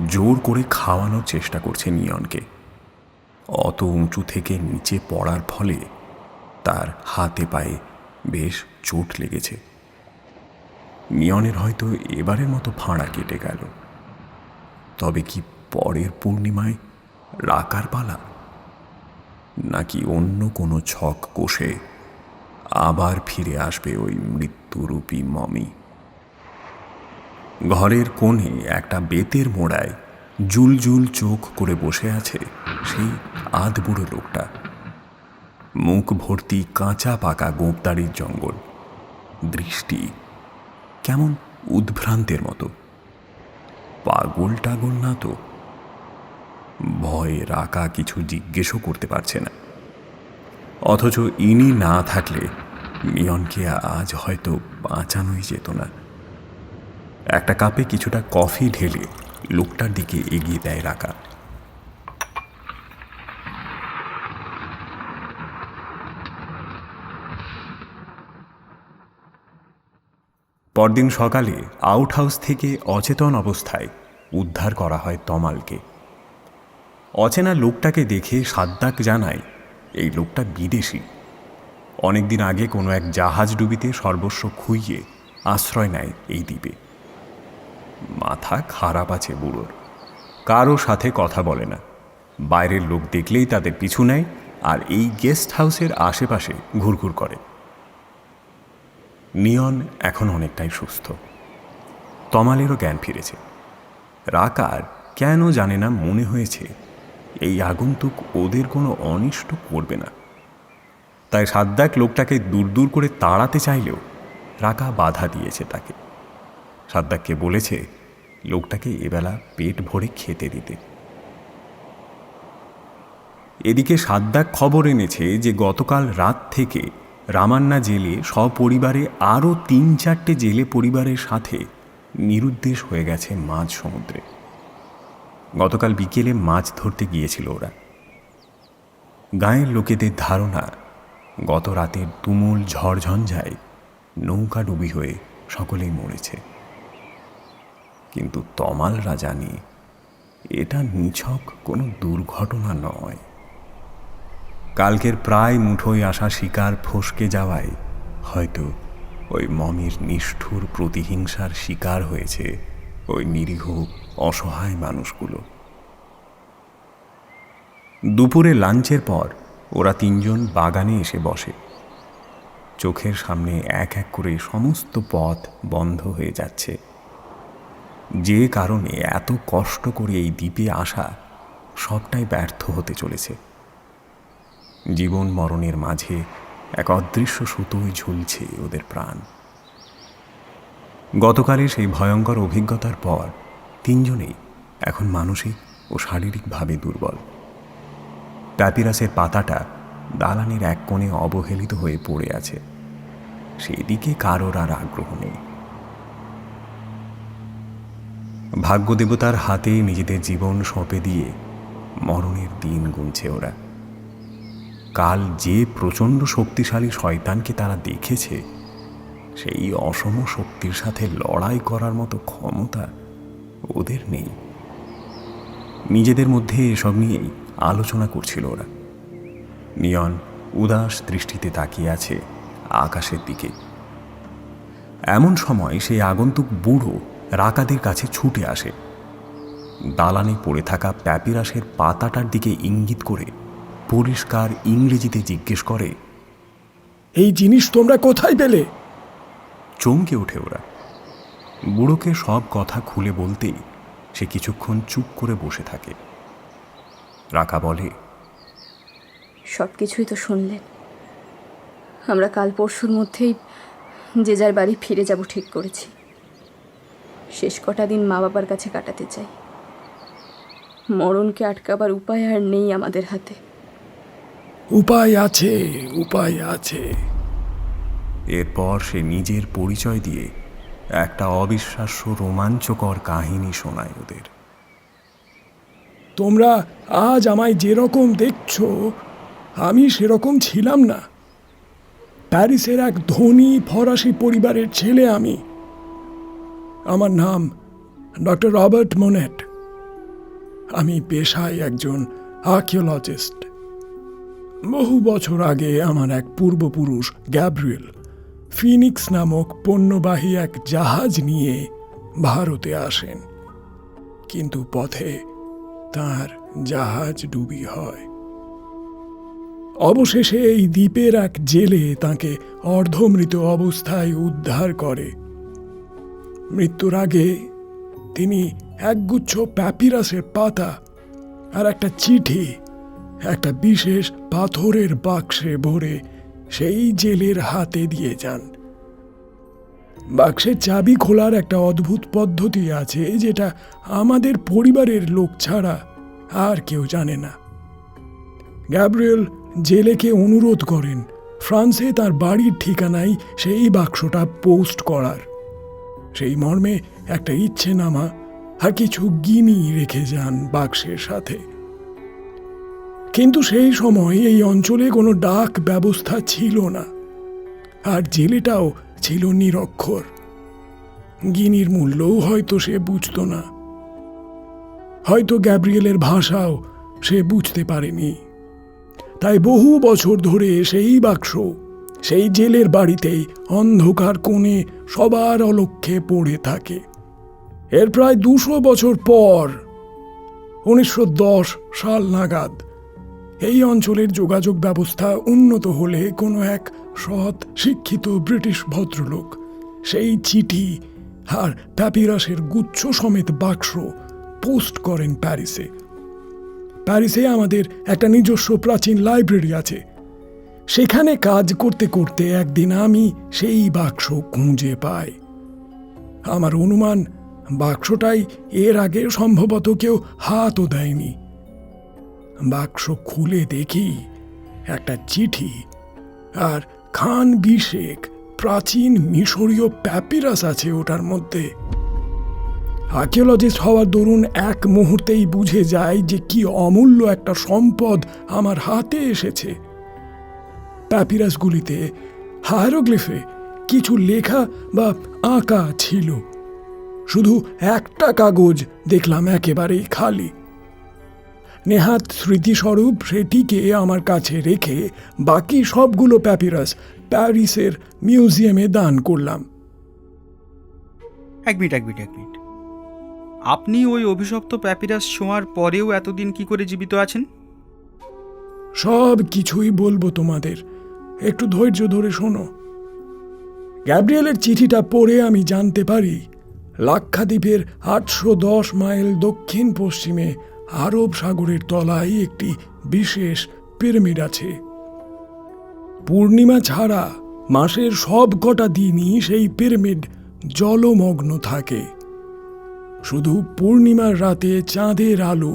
জোর করে খাওয়ানোর চেষ্টা করছে নিয়নকে। অত উঁচু থেকে নিচে পড়ার ফলে তার হাতে পায়ে বেশ চোট লেগেছে। নিয়নের হয়তো এবারের মতো ফাঁড়া কেটে গেল। তবে কি পরের পূর্ণিমায় রাকার পালা, নাকি অন্য কোনো ছক কষে আবার ফিরে আসবে ওই মৃত্যুরূপী মমি? ঘরের কোণে একটা বেতের মোড়ায় জুলজুল চোখ করে বসে আছে সেই আধবুড়ো লোকটা। মুখ ভর্তি কাঁচা পাকা গোঁপদাড়ির জঙ্গল, দৃষ্টি কেমন উদ্ভ্রান্তের মতো। পাগল টাগল না তো? ভয়ে রাকা কিছু জিজ্ঞেসও করতে পারছে না। অথচ ইনি না থাকলে নিয়নকে আজ হয়তো বাঁচানোই যেত না। একটা কাপে কিছুটা কফি ঢেলে লোকটার দিকে এগিয়ে দেয় রাকা। পরদিন সকালে আউট হাউস থেকে অচেতন অবস্থায় উদ্ধার করা হয় তমালকে। অচেনা লোকটাকে দেখে সাদ্দাক জানায় এই লোকটা বিদেশি। অনেকদিন আগে কোনো এক জাহাজ ডুবিতে সর্বস্ব খুইয়ে আশ্রয় নেয় এই দ্বীপে। মাথা খারাপ আছে বুড়োর, কারো সাথে কথা বলে না। বাইরের লোক দেখলেই তাদের পিছু নেয় আর এই গেস্ট হাউসের আশেপাশে ঘুরঘুর করে। নিয়ন এখন অনেকটাই সুস্থ। তমালেরও জ্ঞান ফিরেছে। রাকার কেন জানে না মনে হয়েছে এই আগন্তুক ওদের কোনো অনিষ্ট করবে না। তাই সাদ্দাক লোকটাকে দূর দূর করে তাড়াতে চাইলেও রাকা বাধা দিয়েছে তাকে। সাদ্দাককে বলেছে লোকটাকে এবেলা পেট ভরে খেতে দিতে। এদিকে সাদ্দাক খবর এনেছে যে গতকাল রাত থেকে রামান্না জেলে সপরিবারে আরও ৩-৪টে জেলে পরিবারের সাথে নিরুদ্দেশ হয়ে গেছে মাঝ সমুদ্রে। গতকাল বিকেলে মাছ ধরতে গিয়েছিল ওরা। গাঁয়ের লোকেদের ধারণা গত রাতের তুমুল ঝড়ঝঞ্ঝায় নৌকা ডুবি হয়ে সকলেই মরেছে। কিন্তু তমালরা জানে এটা নিছক কোনো দুর্ঘটনা নয়। কালকের প্রায় মুঠোয় আসা শিকার ফসকে যাওয়ায় হয়তো ওই মমির নিষ্ঠুর প্রতিহিংসার শিকার হয়েছে ওই নিরীহ অসহায় মানুষগুলো। দুপুরে লাঞ্চের পর ওরা ৩ জন বাগানে এসে বসে। চোখের সামনে এক এক করে সমস্ত পথ বন্ধ হয়ে যাচ্ছে। যে কারণে এত কষ্ট করে এই দ্বীপে আসা সবটাই ব্যর্থ হতে চলেছে। জীবন মরণের মাঝে এক অদৃশ্য সুতোয় ঝুলছে ওদের প্রাণ। গতকালে সেই ভয়ঙ্কর অভিজ্ঞতার পর ৩ জনেই এখন মানসিক ও শারীরিকভাবে দুর্বল। প্যাপিরাসের পাতাটা দালানের এক কোণে অবহেলিত হয়ে পড়ে আছে। সেদিকে কারোর আর আগ্রহ নেই। ভাগ্যদেবতার হাতে নিজেদের জীবন সঁপে দিয়ে মরণের দিন গুনছে ওরা। কাল যে প্রচণ্ড শক্তিশালী শয়তানকে তারা দেখেছে, সেই অসম শক্তির সাথে লড়াই করার মতো ক্ষমতা ওদের নেই। নিজেদের মধ্যে এসব নিয়েই আলোচনা করছিল ওরা। নিয়ন উদাস দৃষ্টিতে তাকিয়ে আছে আকাশের দিকে। এমন সময় সেই আগন্তুক বুড়ো রাকাদের কাছে ছুটে আসে। দালানে পড়ে থাকা প্যাপিরাসের পাতাটার দিকে ইঙ্গিত করে পরিষ্কার ইংরেজিতে জিজ্ঞেস করে, এই জিনিস তোমরা কোথায় পেলে? চমকে ওঠে ওরা। বুড়োকে সব কথা খুলে বলতেই সে কিছুক্ষণ চুপ করে বসে থাকে। রাকা বলে, সব কিছুই তো শুনলেন। আমরা কাল পরশুর মধ্যেই যে যার বাড়ি ফিরে যাব ঠিক করেছি। শেষ কটা দিন মা বাবার কাছে কাটাতে চাই। মরণকে আটকাবার উপায় আর নেই আমাদের হাতে। উপায় আছে, উপায় আছে। এরপর সে নিজের পরিচয় দিয়ে একটা অবিশ্বাস্য রোমাঞ্চকর কাহিনী শোনায় ওদের। তোমরা আজ আমায় যেরকম দেখছো, আমি সেরকম ছিলাম না। প্যারিসের এক ধনী ফরাসি পরিবারের ছেলে আমি। আমার নাম ডক্টর রবার্ট মোনেট। আমি পেশায় একজন আর্কিওলজিস্ট। বহু বছর আগে আমার এক পূর্বপুরুষ গ্যাব্রিয়েল ফিনিক্স নামক পণ্যবাহী এক জাহাজ নিয়ে ভারতে আসেন, কিন্তু পথে তার জাহাজ ডুবি হয়। অবশেষে এই দ্বীপের এক জেলে তাকে অর্ধমৃত অবস্থায় উদ্ধার করে। মৃত্যুর আগে তিনি একগুচ্ছ প্যাপিরাসের পাতা আর একটা চিঠি একটা বিশেষ পাথরের বাক্সে ভরে সেই জেলের হাতে দিয়ে যান। বাক্সের চাবি খোলার একটা অদ্ভুত পদ্ধতি আছে, যেটা আমাদের পরিবারের লোক ছাড়া আর কেউ জানে না। গ্যাব্রিয়েল জেলেকে অনুরোধ করেন ফ্রান্সে তার বাড়ির ঠিকানায় সেই বাক্সটা পোস্ট করার। সেই মর্মে একটা ইচ্ছেনামা আর কিছু গিনি রেখে যান বাক্সের সাথে। কিন্তু সেই সময় এই অঞ্চলে কোনো ডাক ব্যবস্থা ছিল না, আর জেলেটাও ছিল নিরক্ষর। গিনির মূল্যও হয়তো সে বুঝত না, হয়তো গ্যাব্রিয়েলের ভাষাও সে বুঝতে পারেনি। তাই বহু বছর ধরে সেই বাক্স সেই জেলের বাড়িতেই অন্ধকার কোণে সবার অলক্ষ্যে পড়ে থাকে। এর প্রায় 200 বছর পর 1910 সাল নাগাদ এই অঞ্চলের যোগাযোগ ব্যবস্থা উন্নত হলে কোনো এক সৎ শিক্ষিত ব্রিটিশ ভদ্রলোক সেই চিঠি আর প্যাপিরাসের গুচ্ছ সমেত বাক্স পোস্ট করেন প্যারিসে। প্যারিসে আমাদের একটা নিজস্ব প্রাচীন লাইব্রেরি আছে। সেখানে কাজ করতে করতে একদিন আমি সেই বাক্স খুঁজে পাই। আমার অনুমান বাক্সটাই এর আগে সম্ভবত কেউ হাতও দেয়নি। বাক্স খুলে দেখি একটা চিঠি আর খান 20 প্রাচীন মিশরীয় প্যাপিরাস আছে ওটার মধ্যে। আর্কিওলজিস্ট হওয়ার দরুন এক মুহূর্তেই বুঝে যায় যে কি অমূল্য একটা সম্পদ আমার হাতে এসেছে। প্যাপিরাসগুলিতে হায়ারোগ্লিফে কিছু লেখা বা আঁকা ছিল, শুধু একটা কাগজ দেখলাম একেবারেই খালি। নেহাত স্মৃতিস্বরূপ সেটিকে আমার কাছে রেখে বাকি সবগুলো প্যাপিরাস প্যারিসের মিউজিয়ামে দান করলাম। এক মিনিট। আপনি ওই অভিশপ্ত প্যাপিরাস ছোঁয়ার পরেও এতদিন কি করে জীবিত আছেন? সব কিছুই বলবো তোমাদের, একটু ধৈর্য ধরে শোনো। গ্যাব্রিয়েলের চিঠিটা পড়ে আমি জানতে পারি লাক্ষাদ্বীপের 810 মাইল দক্ষিণ পশ্চিমে আরব সাগরের তলায় একটি বিশেষ পিরামিড আছে। পূর্ণিমা ছাড়া মাসের সব কটা দিনই সেই পিরামিড জলমগ্ন থাকে। শুধু পূর্ণিমার রাতে চাঁদের আলো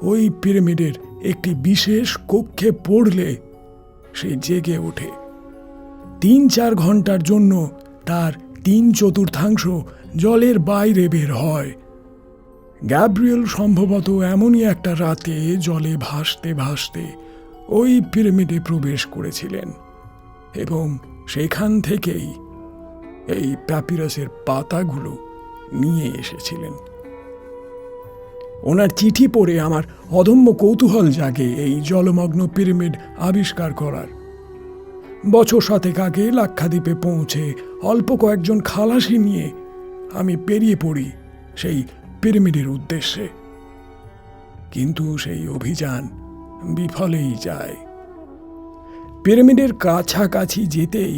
ওই পিরামিডের একটি বিশেষ কক্ষে পড়লে সে জেগে ওঠে। 3-4 ঘন্টার জন্য তার 3/4 জলের বাইরে বের হয়। গ্যাব্রিয়েল সম্ভবত এমনই একটা রাতে জলে ভাসতে ভাসতে ওই পিরামিডে প্রবেশ করেছিলেন এবং সেখান থেকেই এই প্যাপিরাসের পাতাগুলো নিয়ে এসেছিলেন। ওনার চিঠি পড়ে আমার অদম্য কৌতূহল জাগে এই জলমগ্ন পিরামিড আবিষ্কার করার। বছর 7 আগে লাক্ষাদ্বীপে পৌঁছে অল্প কয়েকজন খালাসি নিয়ে আমি বেরিয়ে পড়ি সেই পিরামিডের উদ্দেশ্যে, কিন্তু সেই অভিযান বিফলেই যায়। পিরামিডের কাছাকাছি যেতেই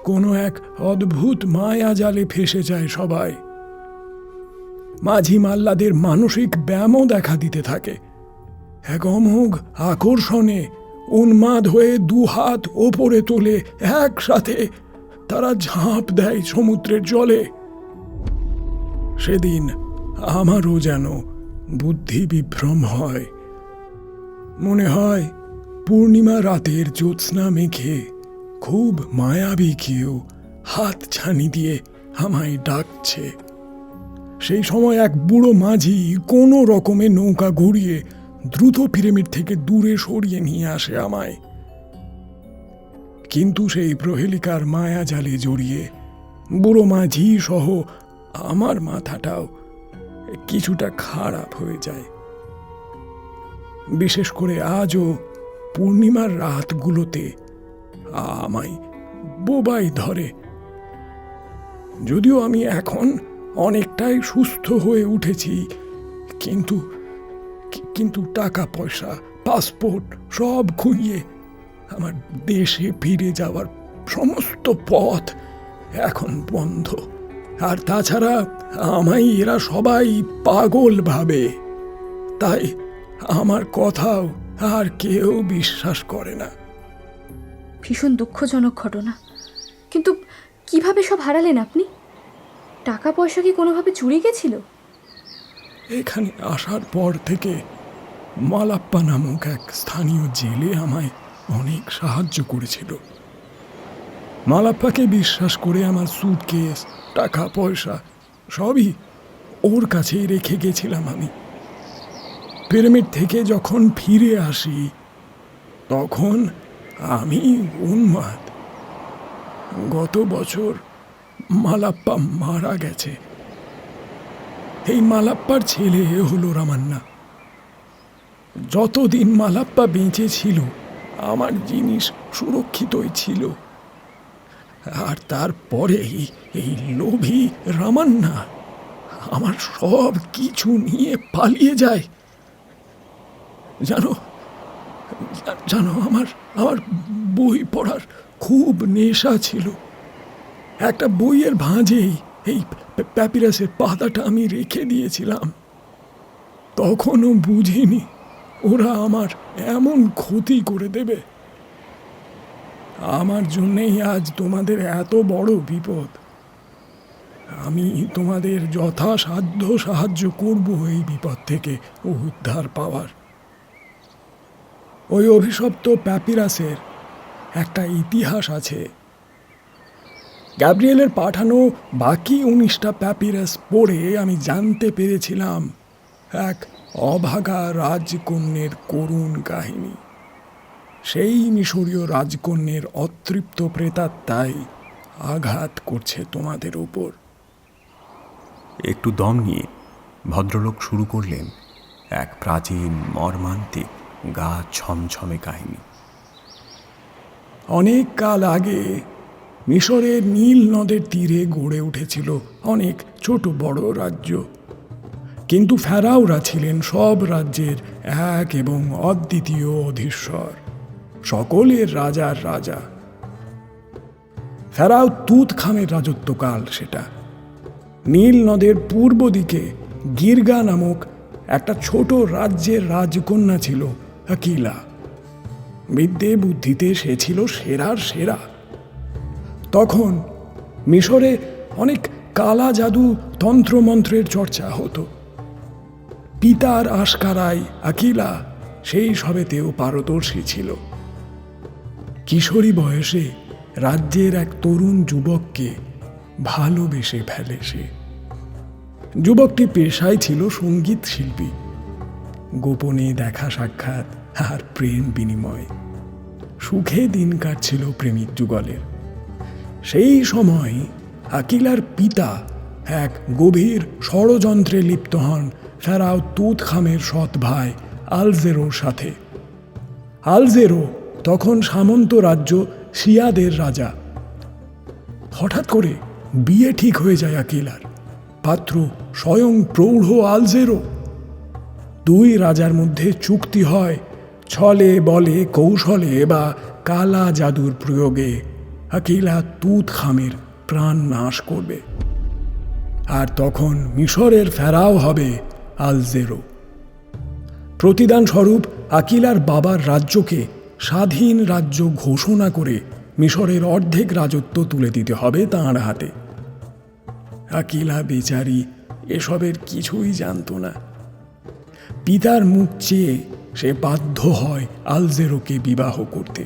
কোনো এক অদ্ভুত মায়া জালে ফেসে যায় সবাই। মাঝি মাল্লাদের মানসিক ব্যায়ামও দেখা দিতে থাকে। এক অমোঘ আকর্ষণে উন্মাদ হয়ে 2 হাত ওপরে তোলে একসাথে তারা ঝাঁপ দেয় সমুদ্রের জলে। সেদিন আমারও যেন বুদ্ধি বিভ্রম হয়। মনে হয় পূর্ণিমা রাতের জ্যোৎস্না মেঘে খুব মায়াবী কেউ হাত ছানি দিয়ে আমায় ডাকছে। সেই সময় এক বুড়ো মাঝি কোনো রকমে নৌকা ঘুরিয়ে দ্রুত পিরামিড থেকে দূরে সরিয়ে নিয়ে আসে আমায়। কিন্তু সেই প্রহেলিকার মায়া জালে জড়িয়ে বুড়ো মাঝি সহ আমার মাথাটাও কিছুটা খারাপ হয়ে যায়। বিশেষ করে আজও পূর্ণিমার রাতগুলোতে আমায় বোবাই ধরে। যদিও আমি এখন অনেকটাই সুস্থ হয়ে উঠেছি, কিন্তু কিন্তু টাকা পয়সা, পাসপোর্ট সব খুইয়ে আমার দেশে ফিরে যাওয়ার সমস্ত পথ এখন বন্ধ। আর তাছাড়া আমায় এরা সবাই পাগল ভাবে, তাই আমার কথাও আর কেউ বিশ্বাস করে না। ভীষণ দুঃখজনক ঘটনা। কিন্তু কিভাবে সব হারালেন আপনি? টাকা পয়সা কি কোনোভাবে চুরি গেছিল? এখানে আসার পর থেকে মালাপ্পা নামক এক স্থানীয় জেলে আমায় অনেক সাহায্য করেছিল। মালাপ্পাকে বিশ্বাস করে আমার সুটকেস, টাকা পয়সা সবই ওর কাছেই রেখে গেছিলাম আমি। পিরামিড থেকে যখন ফিরে আসি তখন আমি উন্মাদ। গত বছর মালাপ্পা মারা গেছে। এই মালাপ্পার ছেলে হলো রামান্না। যতদিন মালাপ্পা বেঁচে ছিল আমার জিনিস সুরক্ষিতই ছিল, আর তারপরে এই লোভী রামান্না আমার সব কিছু নিয়ে পালিয়ে যায়। জানো জানো আমার আমার বই পড়ার খুব নেশা ছিল। একটা বইয়ের ভাঁজেই এই প্যাপিরাসের পাতাটা আমি রেখে দিয়েছিলাম। তখনও বুঝিনি ওরা আমার এমন ক্ষতি করে দেবে। আমার জন্যেই আজ তোমাদের এত বড় বিপদ। আমি তোমাদের যথাসাধ্য সাহায্য করব এই বিপদ থেকে উদ্ধার পাওয়ার। ওই অভিশপ্ত প্যাপিরাসের একটা ইতিহাস আছে। গ্যাব্রিয়েলের পাঠানো বাকি 19টা প্যাপিরাস পড়ে আমি জানতে পেরেছিলাম এক অভাগা রাজকন্যের করুণ কাহিনী। সেই মিশরীয় রাজকন্যের অতৃপ্ত প্রেতাত্মাই আঘাত করছে তোমাদের উপর। একটু দম নিয়ে ভদ্রলোক শুরু করলেন এক প্রাচীন মর্মান্তিক গা ছমছমে কাহিনী। অনেক কাল আগে মিশরের নীল নদের তীরে গড়ে উঠেছিল অনেক ছোট বড় রাজ্য। কিন্তু ফেরাওরা ছিলেন সব রাজ্যের এক এবং অদ্বিতীয় অধীশ্বর, সকলের রাজার রাজা। ফেরাও তুত খামের রাজত্বকাল সেটা। নীল নদের পূর্ব দিকে গির্গা নামক একটা ছোট রাজ্যের রাজকন্যা ছিল আকিলা। বিদ্যে বুদ্ধিতে সে ছিল সেরার সেরা। তখন মিশরে অনেক কালা জাদু, তন্ত্রমন্ত্রের চর্চা হতো। পিতার আশকারায় আকিলা সেই সবেতেও পারদর্শী ছিল। কিশোরী বয়সে রাজ্যের এক তরুণ যুবককে ভালোবেসে ফেলে সে। যুবকটি পেশায় ছিল সঙ্গীত শিল্পী। গোপনে দেখা সাক্ষাৎ আর প্রেম বিনিময়, সুখে দিন কাটছিল প্রেমিক যুগলের। সেই সময় আকিলার পিতা এক গভীর ষড়যন্ত্রে লিপ্ত হন ফেরাও তুত খামের সৎ ভাই আলজেরোর সাথে। আলজেরো তখন সামন্ত রাজ্য শিয়াদের রাজা। হঠাৎ করে বিয়ে ঠিক হয়ে যায় আকিলার। পাত্র স্বয়ং প্রৌঢ় আলজেরো। দুই রাজার মধ্যে চুক্তি হয়, ছলে বলে কৌশলে বা কালা জাদুর প্রয়োগে আকিলা তুত খামের প্রাণ নাশ করবে। আর তখন মিশরের ফেরাও হবে আলজেরো। প্রতিদান স্বরূপ আকিলার বাবার রাজ্যকে স্বাধীন রাজ্য ঘোষণা করে মিশরের অর্ধেক রাজত্ব তুলে দিতে হবে তাঁর হাতে। আকিলা বেচারি এসবের কিছুই জানত না। পিতার মুখ চেয়ে সে বাধ্য হয় আলজেরোকে বিবাহ করতে।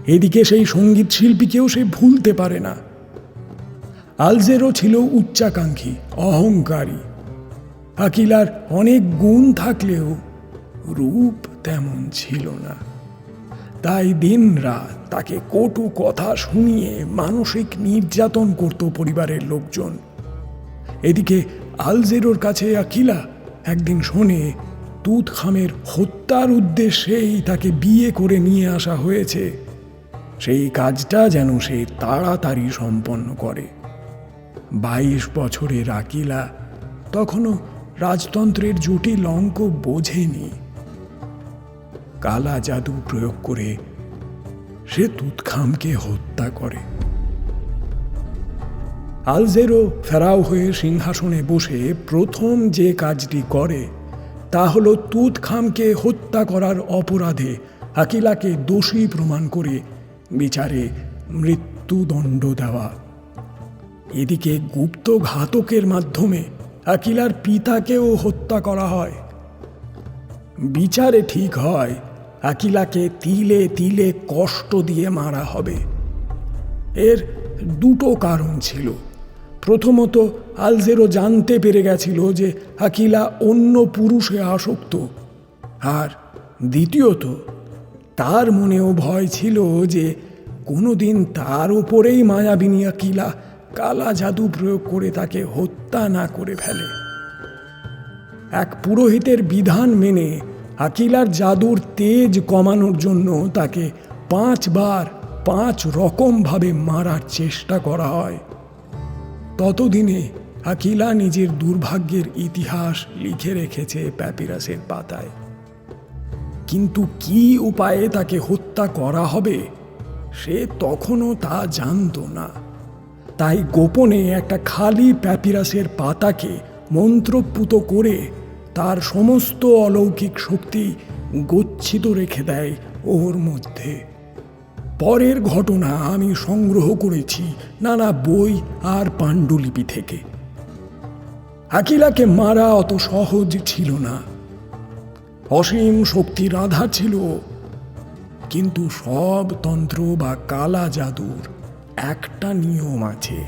এদিকে সেই সঙ্গীত শিল্পীকেও সে ভুলতে পারে না। আলজেরো ছিল উচ্চাকাঙ্ক্ষী, অহংকারী। আকিলার অনেক গুণ থাকলেও রূপ তেমন ছিল না। তাই দিন রাত তাকে কটু কথা শুনিয়ে মানসিক নির্যাতন করত পরিবারের লোকজন। এদিকে আলজেরোর কাছে আকিলা একদিন শোনে তুত খামের হত্যার উদ্দেশ্যেই তাকে বিয়ে করে নিয়ে আসা হয়েছে। সেই কাজটা যেন সে তাড়াতাড়ি সম্পন্ন করে। 22 বছরের আকিলা তখনও রাজতন্ত্রের জটিল অঙ্ক বোঝেনি। কালা জাদু প্রয়োগ করে সে তুতখামকে হত্যা করে। আলজেরো ফেরাও হয়ে সিংহাসনে বসে প্রথম যে কাজটি করে তা হল তুতখামকে হত্যা করার অপরাধে আকিলাকে দোষী প্রমাণ করে বিচারে মৃত্যুদণ্ড দেওয়া। এদিকে গুপ্ত ঘাতকের মাধ্যমে আকিলার পিতাকেও হত্যা করা হয়। বিচারে ঠিক হয় আকিলাকে তিলে তিলে কষ্ট দিয়ে মারা হবে। এর দুটো কারণ ছিল। প্রথমত, আলজেরো জানতে পেরে গেছিল যে আকিলা অন্য পুরুষে আসক্ত, আর দ্বিতীয়ত তার মনেও ভয় ছিল যে কোনোদিন তার উপরেই মায়াবিনী আকিলা কালা জাদু প্রয়োগ করে তাকে হত্যা না করে ফেলে। এক পুরোহিতের বিধান মেনে আকিলার জাদুর তেজ কমানোর জন্য তাকে 5 বার 5 রকমভাবে মারার চেষ্টা করা হয়। ততদিনে আকিলা নিজের দুর্ভাগ্যের ইতিহাস লিখে রেখেছে প্যাপিরাসের পাতায়। কিন্তু কি উপায়ে তাকে হত্যা করা হবে সে তখনও তা জানত না। তাই গোপনে একটা খালি প্যাপিরাসের পাতাকে মন্ত্রপুত করে তার সমস্ত অলৌকিক শক্তি গচ্ছিত রেখে দেয় ওর মধ্যে। পরের ঘটনা আমি সংগ্রহ করেছি নানা বই আর পাণ্ডুলিপি থেকে। আকিলাকে মারা অত সহজ ছিল না। অসীম শক্তির আধার ছিল, কিন্তু সব তন্ত্র বা কালা জাদুর একটা নিয়ম আছে।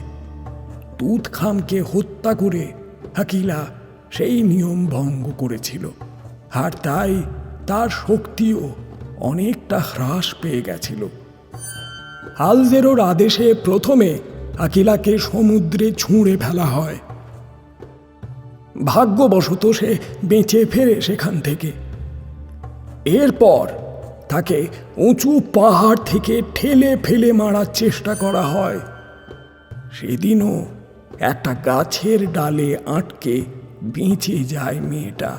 তুতখামকে হত্যা করে আকিলা সেই নিয়ম ভঙ্গ করেছিল, আর তাই তার শক্তিও অনেকটা হ্রাস পেয়ে গেছিল। আলজেরোর আদেশে প্রথমে আকিলাকে সমুদ্রে ছুঁড়ে ফেলা হয়। ভাগ্যবশত সে বেঁচে ফেরে সেখান থেকে। এরপর তাকে উঁচু পাহাড় থেকে ঠেলে ফেলে মারার চেষ্টা করা হয়। সেদিনও একটা গাছের ডালে আটকে বেঁচে যায় মেয়েটা।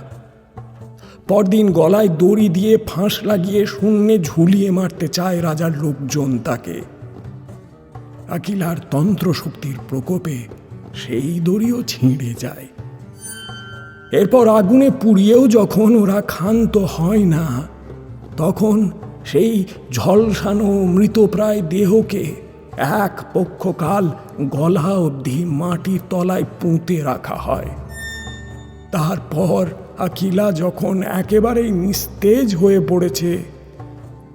পরদিন গলায় দড়ি দিয়ে ফাঁস লাগিয়ে শূন্যে ঝুলিয়ে মারতে চায় রাজার লোকজন তাকে। আকিলার তন্ত্রশক্তির প্রকোপে সেই দড়িও ছিঁড়ে যায়। এরপর আগুনে পুড়িয়েও যখন ওরা ক্ষান্ত হয় না, তখন সেই ঝলসানো মৃতপ্রায় দেহকে এক পক্ষকাল গলা অবধি মাটির তলায় পুঁতে রাখা হয়। তারপর আকিলা যখন একেবারেই নিস্তেজ হয়ে পড়েছে,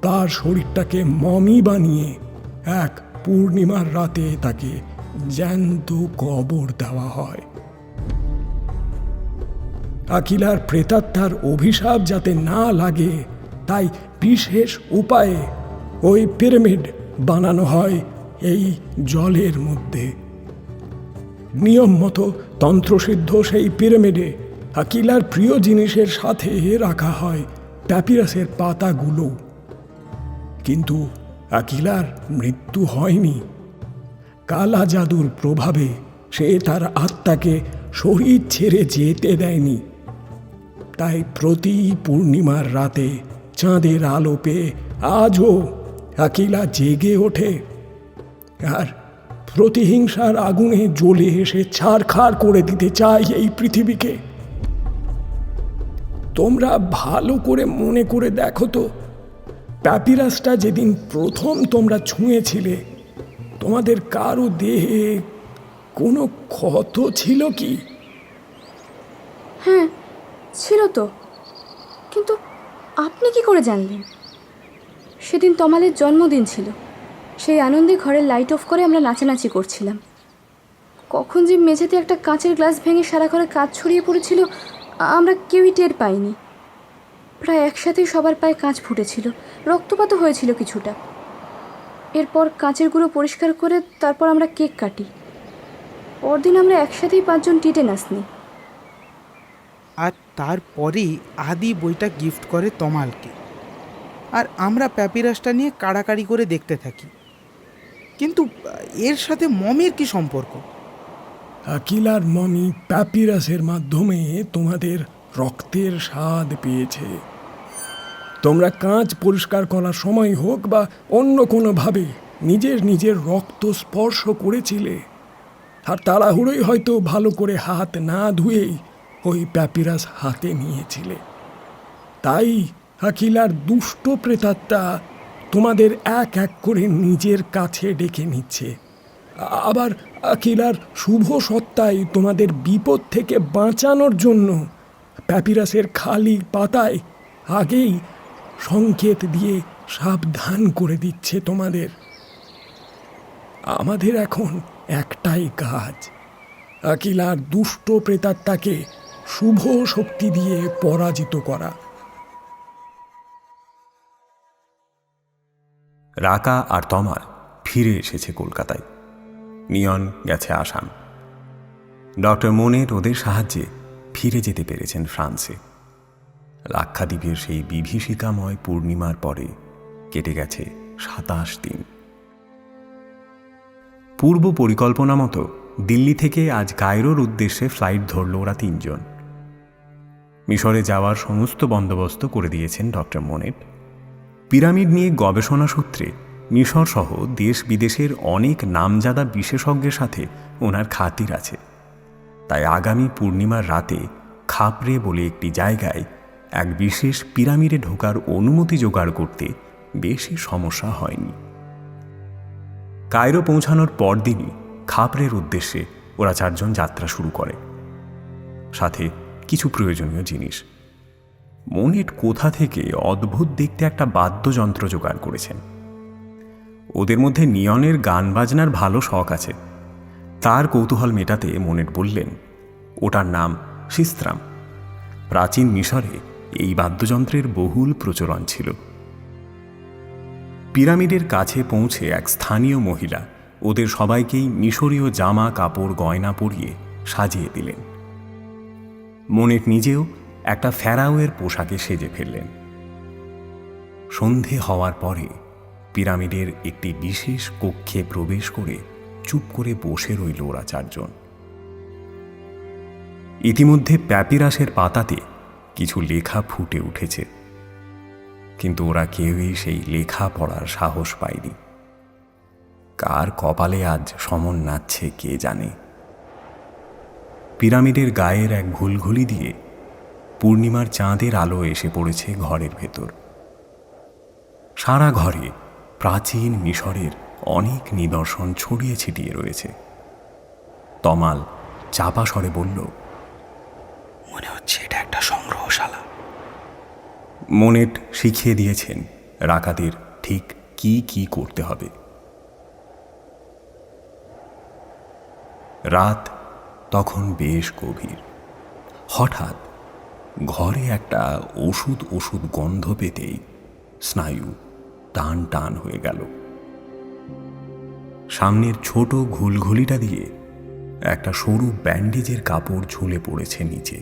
তার শরীরটাকে মমি বানিয়ে এক পূর্ণিমার রাতে তাকে জ্যান্ত কবর দেওয়া হয়। আকিলার প্রেতাত্মার অভিশাপ যাতে না লাগে তাই বিশেষ উপায়ে ওই পিরামিড বানানো হয় এই জলের মধ্যে। নিয়ম মতো তন্ত্রসিদ্ধ সেই পিরামিডে আকিলার প্রিয় জিনিসের সাথে রাখা হয় প্যাপিরাসের পাতাগুলো। কিন্তু আকিলার মৃত্যু হয়নি। কালা জাদুর প্রভাবে সে তার আত্মাকে শরীর ছেড়ে যেতে দেয়নি। তাই প্রতি পূর্ণিমার রাতে চাঁদের আলো পেয়ে আজও আকিলা জেগে ওঠে, আর প্রতিহিংসার আগুনে জ্বলে এসে ছারখার করে দিতে চায় এই পৃথিবীকে। তোমরা ভালো করে মনে করে দেখো তো, প্যাপিরাসটা যেদিন প্রথম তোমরা ছুঁয়েছিলে, তোমাদের কারো দেহে কোনো ক্ষত ছিল কি? হ্যাঁ, ছিল তো, কিন্তু আপনি কি করে জানলেন? সেদিন তমালের জন্মদিন ছিল, সেই আনন্দে ঘরের লাইট অফ করে আমরা নাচানাচি করছিলাম। কখন যে মেঝেতে একটা কাঁচের গ্লাস ভেঙে সারা ঘরে কাঁচ ছড়িয়ে পড়েছিল আমরা কেউই টের পাইনি। প্রায় একসাথেই সবার পায়ে কাঁচ ফুটেছিল, রক্তপাতও হয়েছিল কিছুটা। এরপর কাঁচের গুঁড়ো পরিষ্কার করে তারপর আমরা কেক কাটি। পরদিন আমরা একসাথেই 5 জন টিটেনাস নিই। আর তারপরেই আদি বইটা গিফট করে তমালকে, আর আমরা প্যাপিরাসটা নিয়ে কাড়াকাড়ি করে দেখতে থাকি। কিন্তু এর সাথে মমের কি সম্পর্ক? আকিলার মমি প্যাপিরাসের মাধ্যমে তোমাদের রক্তের স্বাদ পেয়েছে। তোমরা কাঁচ পরিষ্কার করার সময় হোক বা অন্য কোনোভাবে নিজের নিজের রক্ত স্পর্শ করেছিলে, আর তাড়াহুড়োই হয়তো ভালো করে হাত না ধুয়েই ওই প্যাপিরাস হাতে নিয়েছিলে। তাই আকিলার দুষ্ট প্রেতাত্মা তোমাদের এক এক করে নিজের কাছে ডেকে নিচ্ছে। আবার আকিলার শুভ সত্তায় তোমাদের বিপদ থেকে বাঁচানোর জন্য প্যাপিরাসের খালি পাতায় আগেই সংকেত দিয়ে সাবধান করে দিচ্ছে তোমাদের। আমাদের এখন একটাই কাজ, আকিলার দুষ্ট প্রেতাত্মাকে শুভ শক্তি দিয়ে পরাজিত করা। রাকা আর তমাল ফিরে এসেছে কলকাতায়। নিয়ন গেছে আসাম। ডক্টর মোনেট ওদের সাহায্যে ফিরে যেতে পেরেছেন ফ্রান্সে। লাক্ষাদ্বীপের সেই বিভীষিকাময় পূর্ণিমার পরে কেটে গেছে 27 দিন। পূর্ব পরিকল্পনা মতো দিল্লি থেকে আজ কায়রোর উদ্দেশ্যে ফ্লাইট ধরল ওরা 3 জন। মিশরে যাওয়ার সমস্ত বন্দোবস্ত করে দিয়েছেন ডক্টর মোনেট। পিরামিড নিয়ে গবেষণা সূত্রে মিশর সহ দেশ বিদেশের অনেক নামজাদা বিশেষজ্ঞের সাথে ওনার খাতির আছে। তাই আগামী পূর্ণিমার রাতে খাপরে বলে একটি জায়গায় এক বিশেষ পিরামিডে ঢোকার অনুমতি জোগাড় করতে বেশি সমস্যা হয়নি। কায়রো পৌঁছানোর পরদিনই খাপরের উদ্দেশ্যে ওরা 4 জন যাত্রা শুরু করে, সাথে কিছু প্রয়োজনীয় জিনিস। মোনেট কোথা থেকে অদ্ভুত দেখতে একটা বাদ্যযন্ত্র জোগাড় করেছেন। ওদের মধ্যে নিয়নের গান বাজনার ভালো শখ আছে। তার কৌতূহল মেটাতে মোনেট বললেন ওটার নাম সিস্ত্রাম। প্রাচীন মিশরে এই বাদ্যযন্ত্রের বহুল প্রচলন ছিল। পিরামিডের কাছে পৌঁছে এক স্থানীয় মহিলা ওদের সবাইকেই মিশরীয় জামা কাপড় গয়না পরিয়ে সাজিয়ে দিলেন। মোনেট নিজেও একটা ফেরাওয়ের পোশাকে সেজে ফেললেন। সন্ধে হওয়ার পরে পিরামিডের একটি বিশেষ কক্ষে প্রবেশ করে চুপ করে বসে রইল ওরা 4 জন। ইতিমধ্যে প্যাপিরাসের পাতাতে কিছু লেখা ফুটে উঠেছে, কিন্তু ওরা কেউই সেই লেখা পড়ার সাহস পায়নি। কার কপালে আজ সমন নাচছে কে জানে। পিরামিডের গায়ের এক ঘুলঘুলি দিয়ে পূর্ণিমার চাঁদের আলো এসে পড়েছে ঘরের ভেতর। সারা ঘরে প্রাচীন মিশরের অনেক নিদর্শন ছড়িয়ে ছিটিয়ে রয়েছে। তমাল চাপা স্বরে বলল, মনে হচ্ছে এটা একটা সংগ্রহশালা। মোনেট শিখিয়ে দিয়েছেন রাকাদের ঠিক কি কি করতে হবে। রাত তখন বেশ গভীর। হঠাৎ ঘরে একটা ওষুধ গন্ধ পেতেই স্নায়ু টান টান হয়ে গেল। সামনের ছোট ঘুলঘুলিটা দিয়ে একটা সরু ব্যান্ডেজের কাপড় ঝুলে পড়েছে নিচে।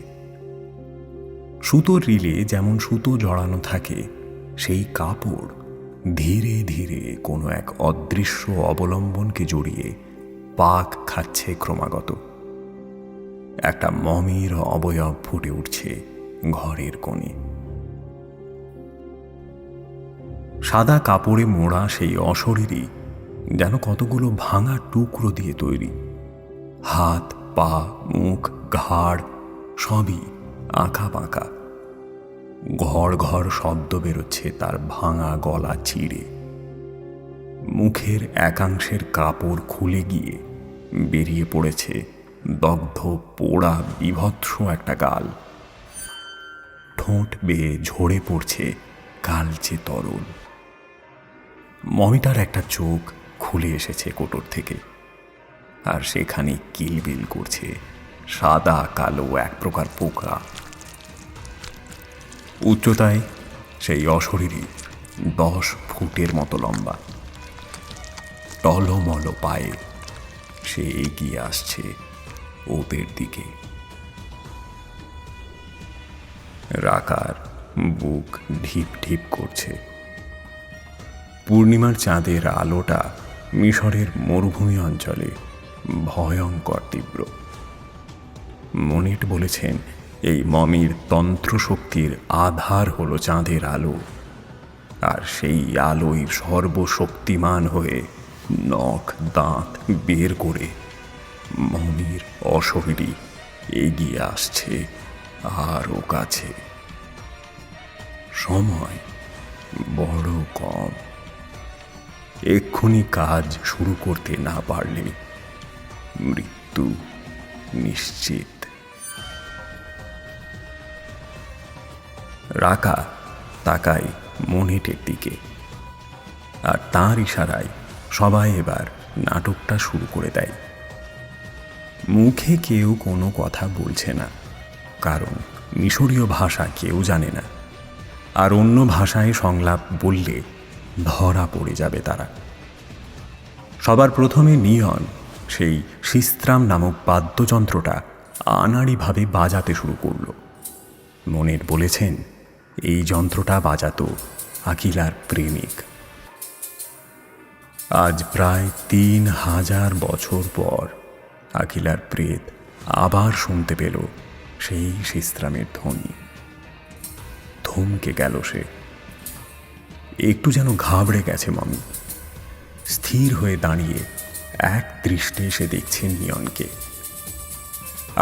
সুতোর রিলে যেমন সুতো জড়ানো থাকে, সেই কাপড় ধীরে ধীরে কোনো এক অদৃশ্য অবলম্বনকে জড়িয়ে পাক খাচ্ছে ক্রমাগত। একটা মমির অবয়ব ফুটে উঠছে ঘরের কোণে। সাদা কাপড়ে মোড়া সেই অশরীরই যেন কতগুলো ভাঙা টুকরো দিয়ে তৈরি। হাত, পা, মুখ, ঘাড় সবই আঁকা বাঁকা। ঘর ঘর শব্দ বেরোচ্ছে তার ভাঙা গলা চিড়ে। মুখের একাংশের কাপড় খুলে গিয়ে বেরিয়ে পড়েছে দগ্ধ পোড়া বিভৎস একটা গাল। ঠোঁট বেয়ে ঝরে পড়ছে কালচে তরল। মমিটার একটা চোখ খুলে এসেছে কোটর থেকে, আর সেখানে কিলবিল করছে সাদা কালো এক প্রকার পোকা। উচ্চতায় সেই অশরীরী 10 ফুটের মতো লম্বা। টলমল পায়ে সে এগিয়ে আসছে ওদের দিকে। রাকার বুক ঢিপ ঢিপ করছে। পূর্ণিমার চাঁদের আলোটা মিশরের মরুভূমি অঞ্চলে ভয়ঙ্কর তীব্র। মনিট বলেছেন এই মমির তন্ত্রশক্তির আধার হলো চাঁদের আলো, আর সেই আলোই সর্বশক্তিমান হয়ে নখ দাঁত বের করে মমির অশরীরী এগিয়ে আসছে আরও কাছে। সময় বড় কম। এক্ষুনি কাজ শুরু করতে না পারলে মৃত্যু নিশ্চিত। রাকা তাকায় মনিটের দিকে, আর তাঁর ইশারায় সবাই এবার নাটকটা শুরু করে দেয়। মুখে কেউ কোনো কথা বলছে না, কারণ মিশরীয় ভাষা কেউ জানে না, আর অন্য ভাষায় সংলাপ বললে ধরা পড়ে যাবে তারা। সবার প্রথমে নিয়ন সেই সিস্ত্রাম নামক বাদ্যযন্ত্রটা আনাড়িভাবে বাজাতে শুরু করল। মনিট বলেছেন এই যন্ত্রটা বাজাতো আকিলার প্রেমিক। আজ প্রায় 3000 বছর পর আকিলার প্রেত আবার শুনতে পেল সেই সিস্ত্রামের ধ্বনি। থমকে গেল সে। একটু যেন ঘাবড়ে গেছে মমি। স্থির হয়ে দাঁড়িয়ে এক দৃষ্টে সে দেখছেন নিয়নকে।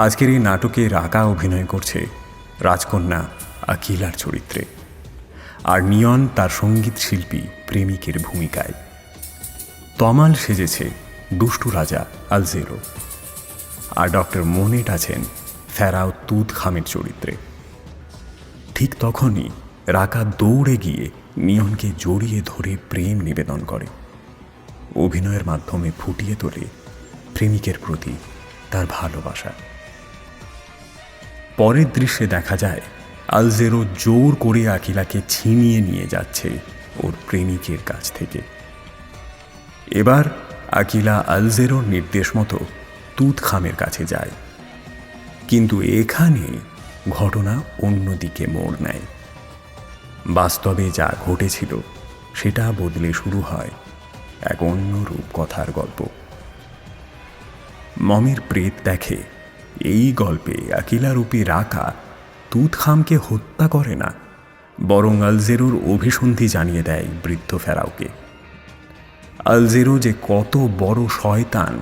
আজকের এই নাটকে রাকা অভিনয় করছে রাজকন্যা আকিলার চরিত্রে, আর নিয়ন তার সঙ্গীত শিল্পী প্রেমিকের ভূমিকায়। তমাল সেজেছে দুষ্টু রাজা আলজেরো, আর ডক্টর মনিট আছেন ফেরাও তুত খামের চরিত্রে। ঠিক তখনই রাকা দৌড়ে গিয়ে নিয়নকে জড়িয়ে ধরে প্রেম নিবেদন করে। অভিনয়ের মাধ্যমে ফুটিয়ে তোলে প্রেমিকের প্রতি তার ভালোবাসা। পরের দৃশ্যে দেখা যায় আলজেরো জোর করে আকিলাকে ছিনিয়ে নিয়ে যাচ্ছে ওর প্রেমিকের কাছ থেকে। এবার আকিলা আলজেরোর নির্দেশ মতো তুত খামের কাছে যায়, কিন্তু এখানে ঘটনা অন্যদিকে মোড় নেয়। বাস্তবে যা ঘটেছিল সেটা বদলে শুরু হয় এক অন্য রূপকথার গল্প। মমির প্রেত দেখে এই গল্পে আকিলারূপী রাকা তুত খামকে হত্যা করে না, বরং আলজেরোর অভিসন্ধি জানিয়ে দেয় বৃদ্ধ ফেরাওকে। আলজেরো যে কত বড় শয়তান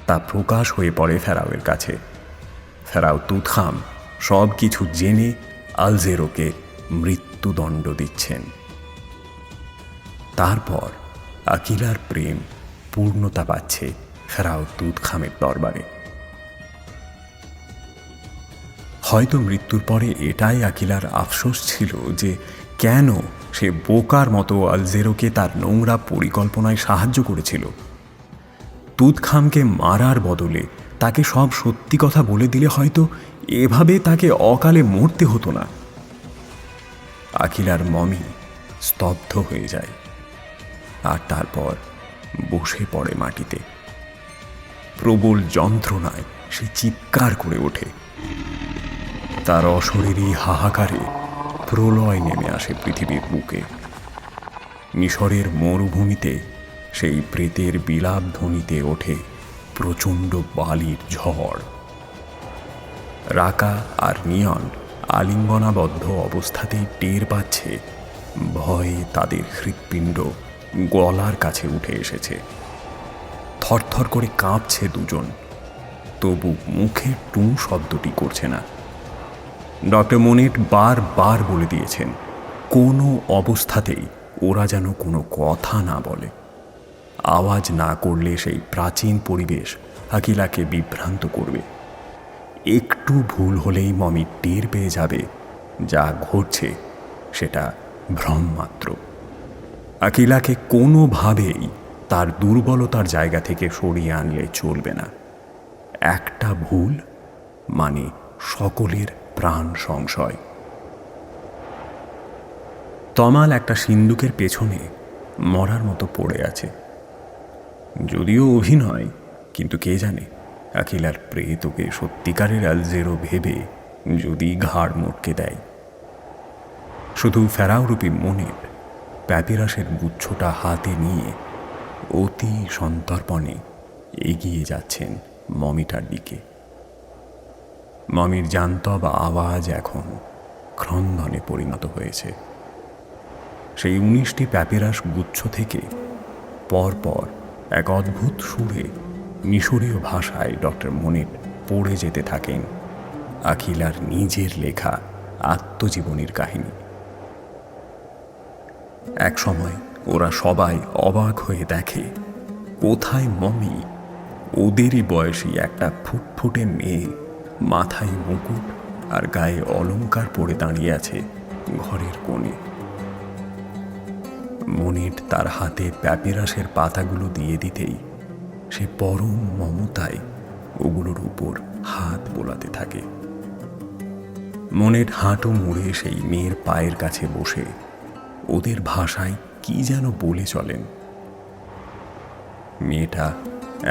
তা প্রকাশ হয়ে পড়ে ফেরাওয়ের কাছে। ফেরাও তুত খাম সব কিছু জেনে আলজেরোকে মৃত্যুদণ্ড দিচ্ছেন। তারপর আকিলার প্রেম পূর্ণতা পাচ্ছে ফেরাও তুত খামের দরবারে। হয়তো মৃত্যুর পরে এটাই আকিলার আফসোস ছিল যে কেন সে বোকার মতো আলজেরোকে তার নোংরা পরিকল্পনায় সাহায্য করেছিল। তুত খামকে মারার বদলে তাকে সব সত্যি কথা বলে দিলে হয়তো এভাবে তাকে অকালে মরতে হতো না। আকিলার মমি স্তব্ধ হয়ে যায়, আর তারপর বসে পড়ে মাটিতে। প্রবল যন্ত্রণায় সে চিৎকার করে ওঠে। তার অশরীরী হাহাকারে প্রলয় নেমে আসে পৃথিবীর বুকে। মিশরের মরুভূমিতে সেই প্রেতের বিলাপ ধ্বনিতে ওঠে প্রচণ্ড বালির ঝড়। রাকা আর নিয়ন আলিঙ্গনাবদ্ধ অবস্থাতেই টের পাচ্ছে ভয়ে তাদের হৃৎপিণ্ড গলার কাছে উঠে এসেছে। থরথর করে কাঁপছে দুজন, তবু মুখে টু শব্দটি করছে না। ডক্টর মনিট বারবার বলে দিয়েছেন কোনো অবস্থাতেই ওরা যেন কোনো কথা না বলে। আওয়াজ না করলে সেই প্রাচীন পরিবেশ আকিলাকে বিভ্রান্ত করবে। একটু ভুল হলেই মমি টের পেয়ে যাবে যা ঘটছে সেটা ভ্রম মাত্র। আকিলাকে কোনোভাবেই তার দুর্বলতার জায়গা থেকে সরিয়ে আনলে চলবে না। একটা ভুল মানে সকলের প্রাণ সংশয়। তমাল একটা সিন্দুকের পেছনে মরার মতো পড়ে আছে। যদিও অভিনয়, কিন্তু কে জানে আকিলার প্রেত ওকে সত্যিকারের আলজেরো ভেবে যদি ঘাড় মোটকে দেয়। শুধু ফেরাওরূপী মনের প্যাপিরাসের গুচ্ছটা হাতে নিয়ে অতি সন্তর্পণে এগিয়ে যাচ্ছেন মমিটার দিকে। মমির জান্তব আওয়াজ এখন ক্রন্দনে পরিণত হয়েছে। সেই 19টি প্যাপিরাস গুচ্ছ থেকে পরপর এক অদ্ভুত সুরে মিশরীয় ভাষায় ডক্টর মনির পড়ে যেতে থাকেন আখিলার নিজের লেখা আত্মজীবনীর কাহিনী। এক সময় ওরা সবাই অবাক হয়ে দেখে কোথায় মমি ওদেরই বয়সী একটা ফুটফুটে মেয়ে মাথায় মুকুট আর গায়ে অলংকার পরে দাঁড়িয়ে আছে ঘরের কোণে। মনির তার হাতে প্যাপিরাসের পাতাগুলো দিয়ে দিতেই সে পরম মমতায় ওগুলোর উপর হাত বোলাতে থাকে। মনির হাঁটু মুড়ে সেই মেয়ের পায়ের কাছে বসে ওদের ভাষায় কি যেন বলে চলেন। মেয়েটা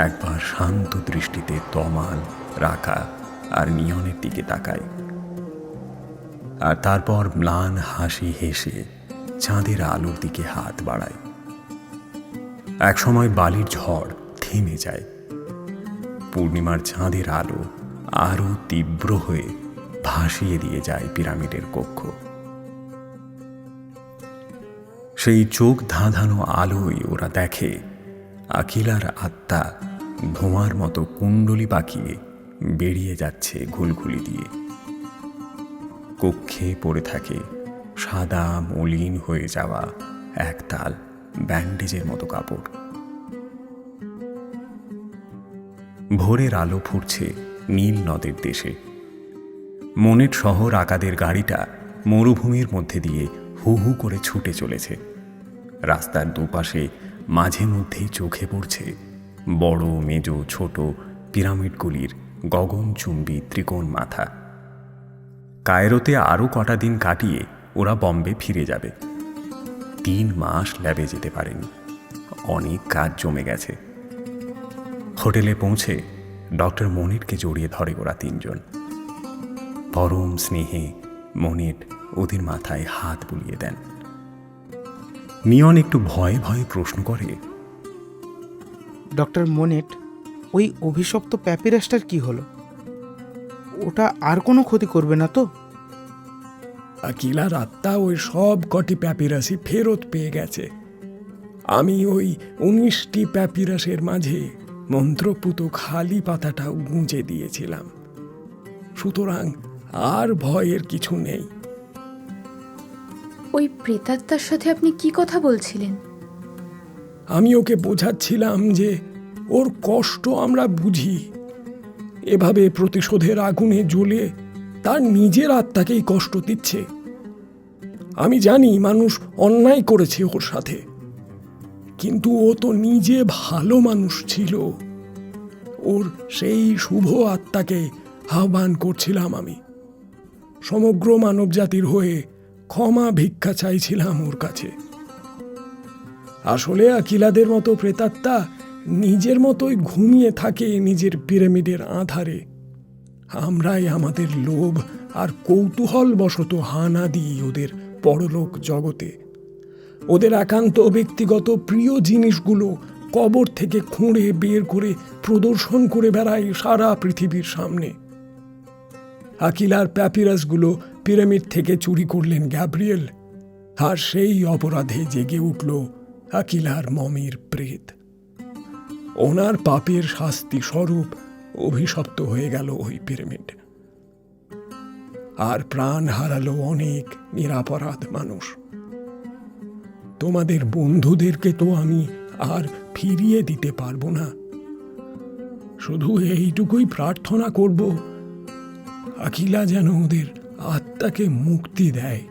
একবার শান্ত দৃষ্টিতে তমাল, রাকা আর নিয়নের দিকে তাকায়, আর তারপর ম্লান হাসি হেসে চাঁদের আলোর দিকে হাত বাড়ায়। একসময় বালির ঝড় থেমে যায়। পূর্ণিমার চাঁদের আলো আরো তীব্র হয়ে ভাসিয়ে দিয়ে যায় পিরামিডের কক্ষ। সেই চোখ ধাঁধানো আলোয় ওরা দেখে আকিলার আত্মা ধোঁয়ার মতো কুণ্ডলি পাকিয়ে বেরিয়ে যাচ্ছে ঘুলঘুলি দিয়ে। কক্ষে পড়ে থাকে সাদা মলিন হয়ে যাওয়া একতাল ব্যান্ডেজের মতো কাপড়। ভোরের আলো ফুটছে নীল নদের দেশে। মনেট শহর আকাদের গাড়িটা মরুভূমির মধ্যে দিয়ে হু হু করে ছুটে চলেছে। রাস্তার দুপাশে মাঝে মধ্যেই চোখে পড়ছে বড় মেজ ছোট পিরামিডগুলির গগনচুম্বী ত্রিকোণ মাথা। কায়রোতে আরও কটা দিন কাটিয়ে ওরা বম্বে ফিরে যাবে। 3 মাস ল্যাবে যেতে পারেনি, অনেক কাজ জমে গেছে। হোটেলে পৌঁছে ডক্টর মনিরকে জড়িয়ে ধরে ওরা 3 জন। পরম স্নেহে মনির ওদের মাথায় হাত বুলিয়ে দেন। নিয়ন একটু ভয়ে ভয়ে প্রশ্ন করে, ডক্টর মোনেট, ওই অভিশপ্ত প্যাপিরাসটার কি হলো? ওটা আর কোনো ক্ষতি করবে না তো? আকিলার আত্মা ওই সব কটি প্যাপিরাসই ফেরত পেয়ে গেছে। আমি ওই 19টি প্যাপিরাসের মাঝে মন্ত্রপুত খালি পাতাটাও গুঁজে দিয়েছিলাম। সুতরাং আর ভয়ের কিছু নেই। ওই প্রেতাত্মার সাথে আপনি কি কথা বলছিলেন? আমি ওকে বোঝাচ্ছিলাম যে ওর কষ্ট আমরা বুঝি। এভাবে প্রতিশোধের আগুনে জ্বলে তার নিজের আত্মাকেই কষ্ট দিচ্ছে। আমি জানি মানুষ অন্যায় করেছে ওর সাথে, কিন্তু ও তো নিজে ভালো মানুষ ছিল। ওর সেই শুভ আত্মাকে আহ্বান করছিলাম আমি। সমগ্র মানবজাতির হয়ে ক্ষমা ভিক্ষা চাইছিলাম ওর কাছে। আসলে আকিলাদের মতো প্রেতাত্মা নিজের মতোই ঘুমিয়ে থাকে নিজের পিরামিডের আধারে। আমরাই আমাদের লোভ আর কৌতূহল বশত হানা দিই ওদের পরলোক জগতে। ওদের একান্ত ব্যক্তিগত প্রিয় জিনিসগুলো কবর থেকে খুঁড়ে বের করে প্রদর্শন করে বেড়াই সারা পৃথিবীর সামনে। আকিলার প্যাপিরাসগুলো পিরামিড থেকে চুরি করলেন গ্যাব্রিয়েল, আর সেই অপরাধে জেগে উঠল আকিলার মমির প্রেত। ওনার পাপের শাস্তি স্বরূপ অভিশপ্ত হয়ে গেল ওই পিরামিড, আর প্রাণ হারালো অনেক নিরাপরাধ মানুষ। তোমাদের বন্ধুদেরকে তো আমি আর ফিরিয়ে দিতে পারবো না। শুধু এইটুকুই প্রার্থনা করব, আকিলা যেন ওদের আত্মা আত্মাকে মুক্তি দেয়।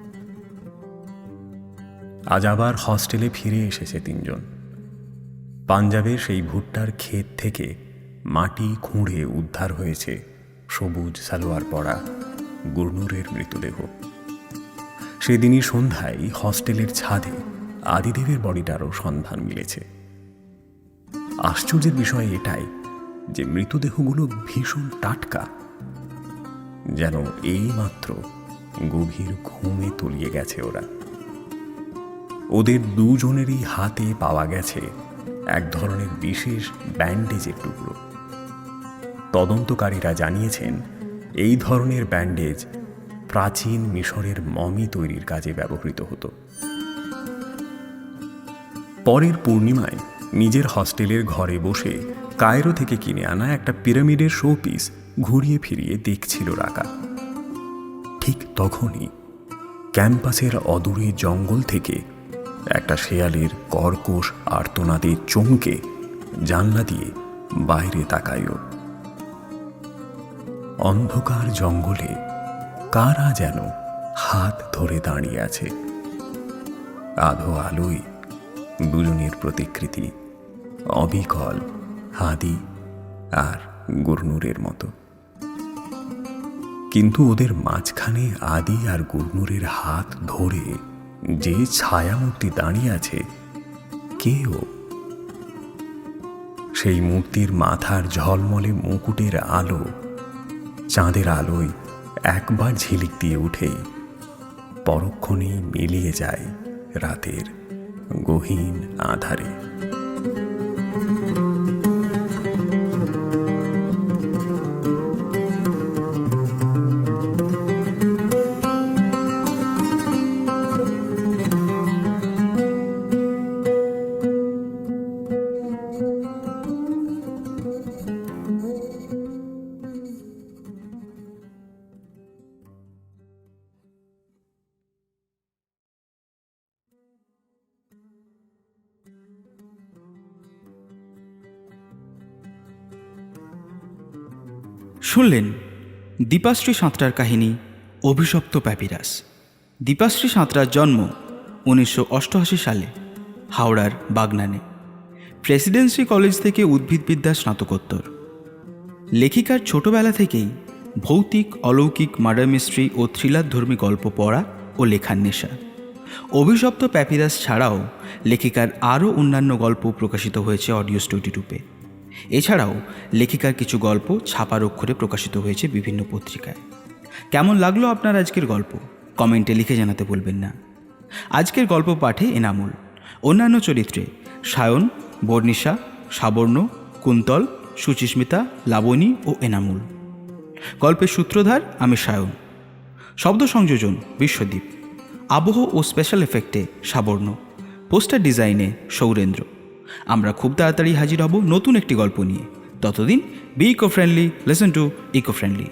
আজ আবার হস্টেলে ফিরে এসেছে তিনজন। পাঞ্জাবের সেই ভুট্টার ক্ষেত থেকে মাটি খুঁড়ে উদ্ধার হয়েছে সবুজ সালোয়ার পরা গুরনুরের মৃতদেহ। সেদিনই সন্ধ্যায় হস্টেলের ছাদে আদিদেবের বডিটারও সন্ধান মিলেছে। আশ্চর্যের বিষয় এটাই যে মৃতদেহগুলো ভীষণ টাটকা, যেন এইমাত্র গভীর ঘুমে তলিয়ে গেছে ওরা। ওদের দুজনেরই হাতে পাওয়া গেছে এক ধরনের বিশেষ ব্যান্ডেজের টুকরো। তদন্তকারীরা জানিয়েছেন এই ধরনের ব্যান্ডেজ প্রাচীন মিশরের মমি তৈরির কাজে ব্যবহৃত হতো। পরের পূর্ণিমায় নিজের হস্টেলের ঘরে বসে কায়রো থেকে কিনে আনা একটা পিরামিডের শো পিস ঘুরিয়ে ফিরিয়ে দেখছিল রাকা। ঠিক তখনই ক্যাম্পাসের অদূরে জঙ্গল থেকে একটা শেয়ালের কর্কশ আর্তনাদে চমকে জানলা দিয়ে বাইরে তাকায়। অন্ধকার জঙ্গলে কারা যেন হাত ধরে দাঁড়িয়ে আছে। আধো আলোয় দুজনের প্রতিকৃতি অবিকল হাদি আর গুরনুরের মতো। কিন্তু ওদের মাঝখানে আদি আর গুরনুরের হাত ধরে যে ছায়ামূর্তি দাঁড়িয়ে আছে, কে ও? সেই মূর্তির মাথার ঝলমলে মুকুটের আলো চাঁদের আলোয় একবার ঝিলিক দিয়ে উঠেই পরক্ষণেই মিলিয়ে যায় রাতের গহীন আধারে। শুনলেন দীপাশ্রী সাঁতরার কাহিনী অভিশপ্ত প্যাপিরাস। দীপাশ্রী সাঁতরার জন্ম 1988 সালে হাওড়ার বাগনানে। প্রেসিডেন্সি কলেজ থেকে উদ্ভিদবিদ্যা স্নাতকোত্তর। লেখিকার ছোটবেলা থেকেই ভৌতিক, অলৌকিক, মার্ডার মিস্ট্রি ও থ্রিলারধর্মী গল্প পড়া ও লেখার নেশা। অভিশপ্ত প্যাপিরাস ছাড়াও লেখিকার আরও অন্যান্য গল্প প্রকাশিত হয়েছে অডিও স্টোরি রূপে। এছাড়াও লেখিকার কিছু গল্প ছাপার অক্ষরে প্রকাশিত হয়েছে বিভিন্ন পত্রিকায়। কেমন লাগলো আপনার আজকের গল্প কমেন্টে লিখে জানাতে ভুলবেন না। আজকের গল্প পাঠে এনামুল, অন্যান্য চরিত্রে সায়ন, বর্ণিশা, সাবর্ণ, কুন্তল, সুচিস্মিতা, লাবণী ও এনামুল। গল্পের সূত্রধার আমি সায়ন। শব্দ সংযোজন বিশ্বদ্বীপ। আবহ ও স্পেশাল এফেক্টে সাবর্ণ। পোস্টার ডিজাইনে সৌরেন্দ্র। আমরা খুব তাড়াতাড়ি হাজির হব নতুন একটি গল্প নিয়ে। ততদিন be eco friendly, listen to eco friendly.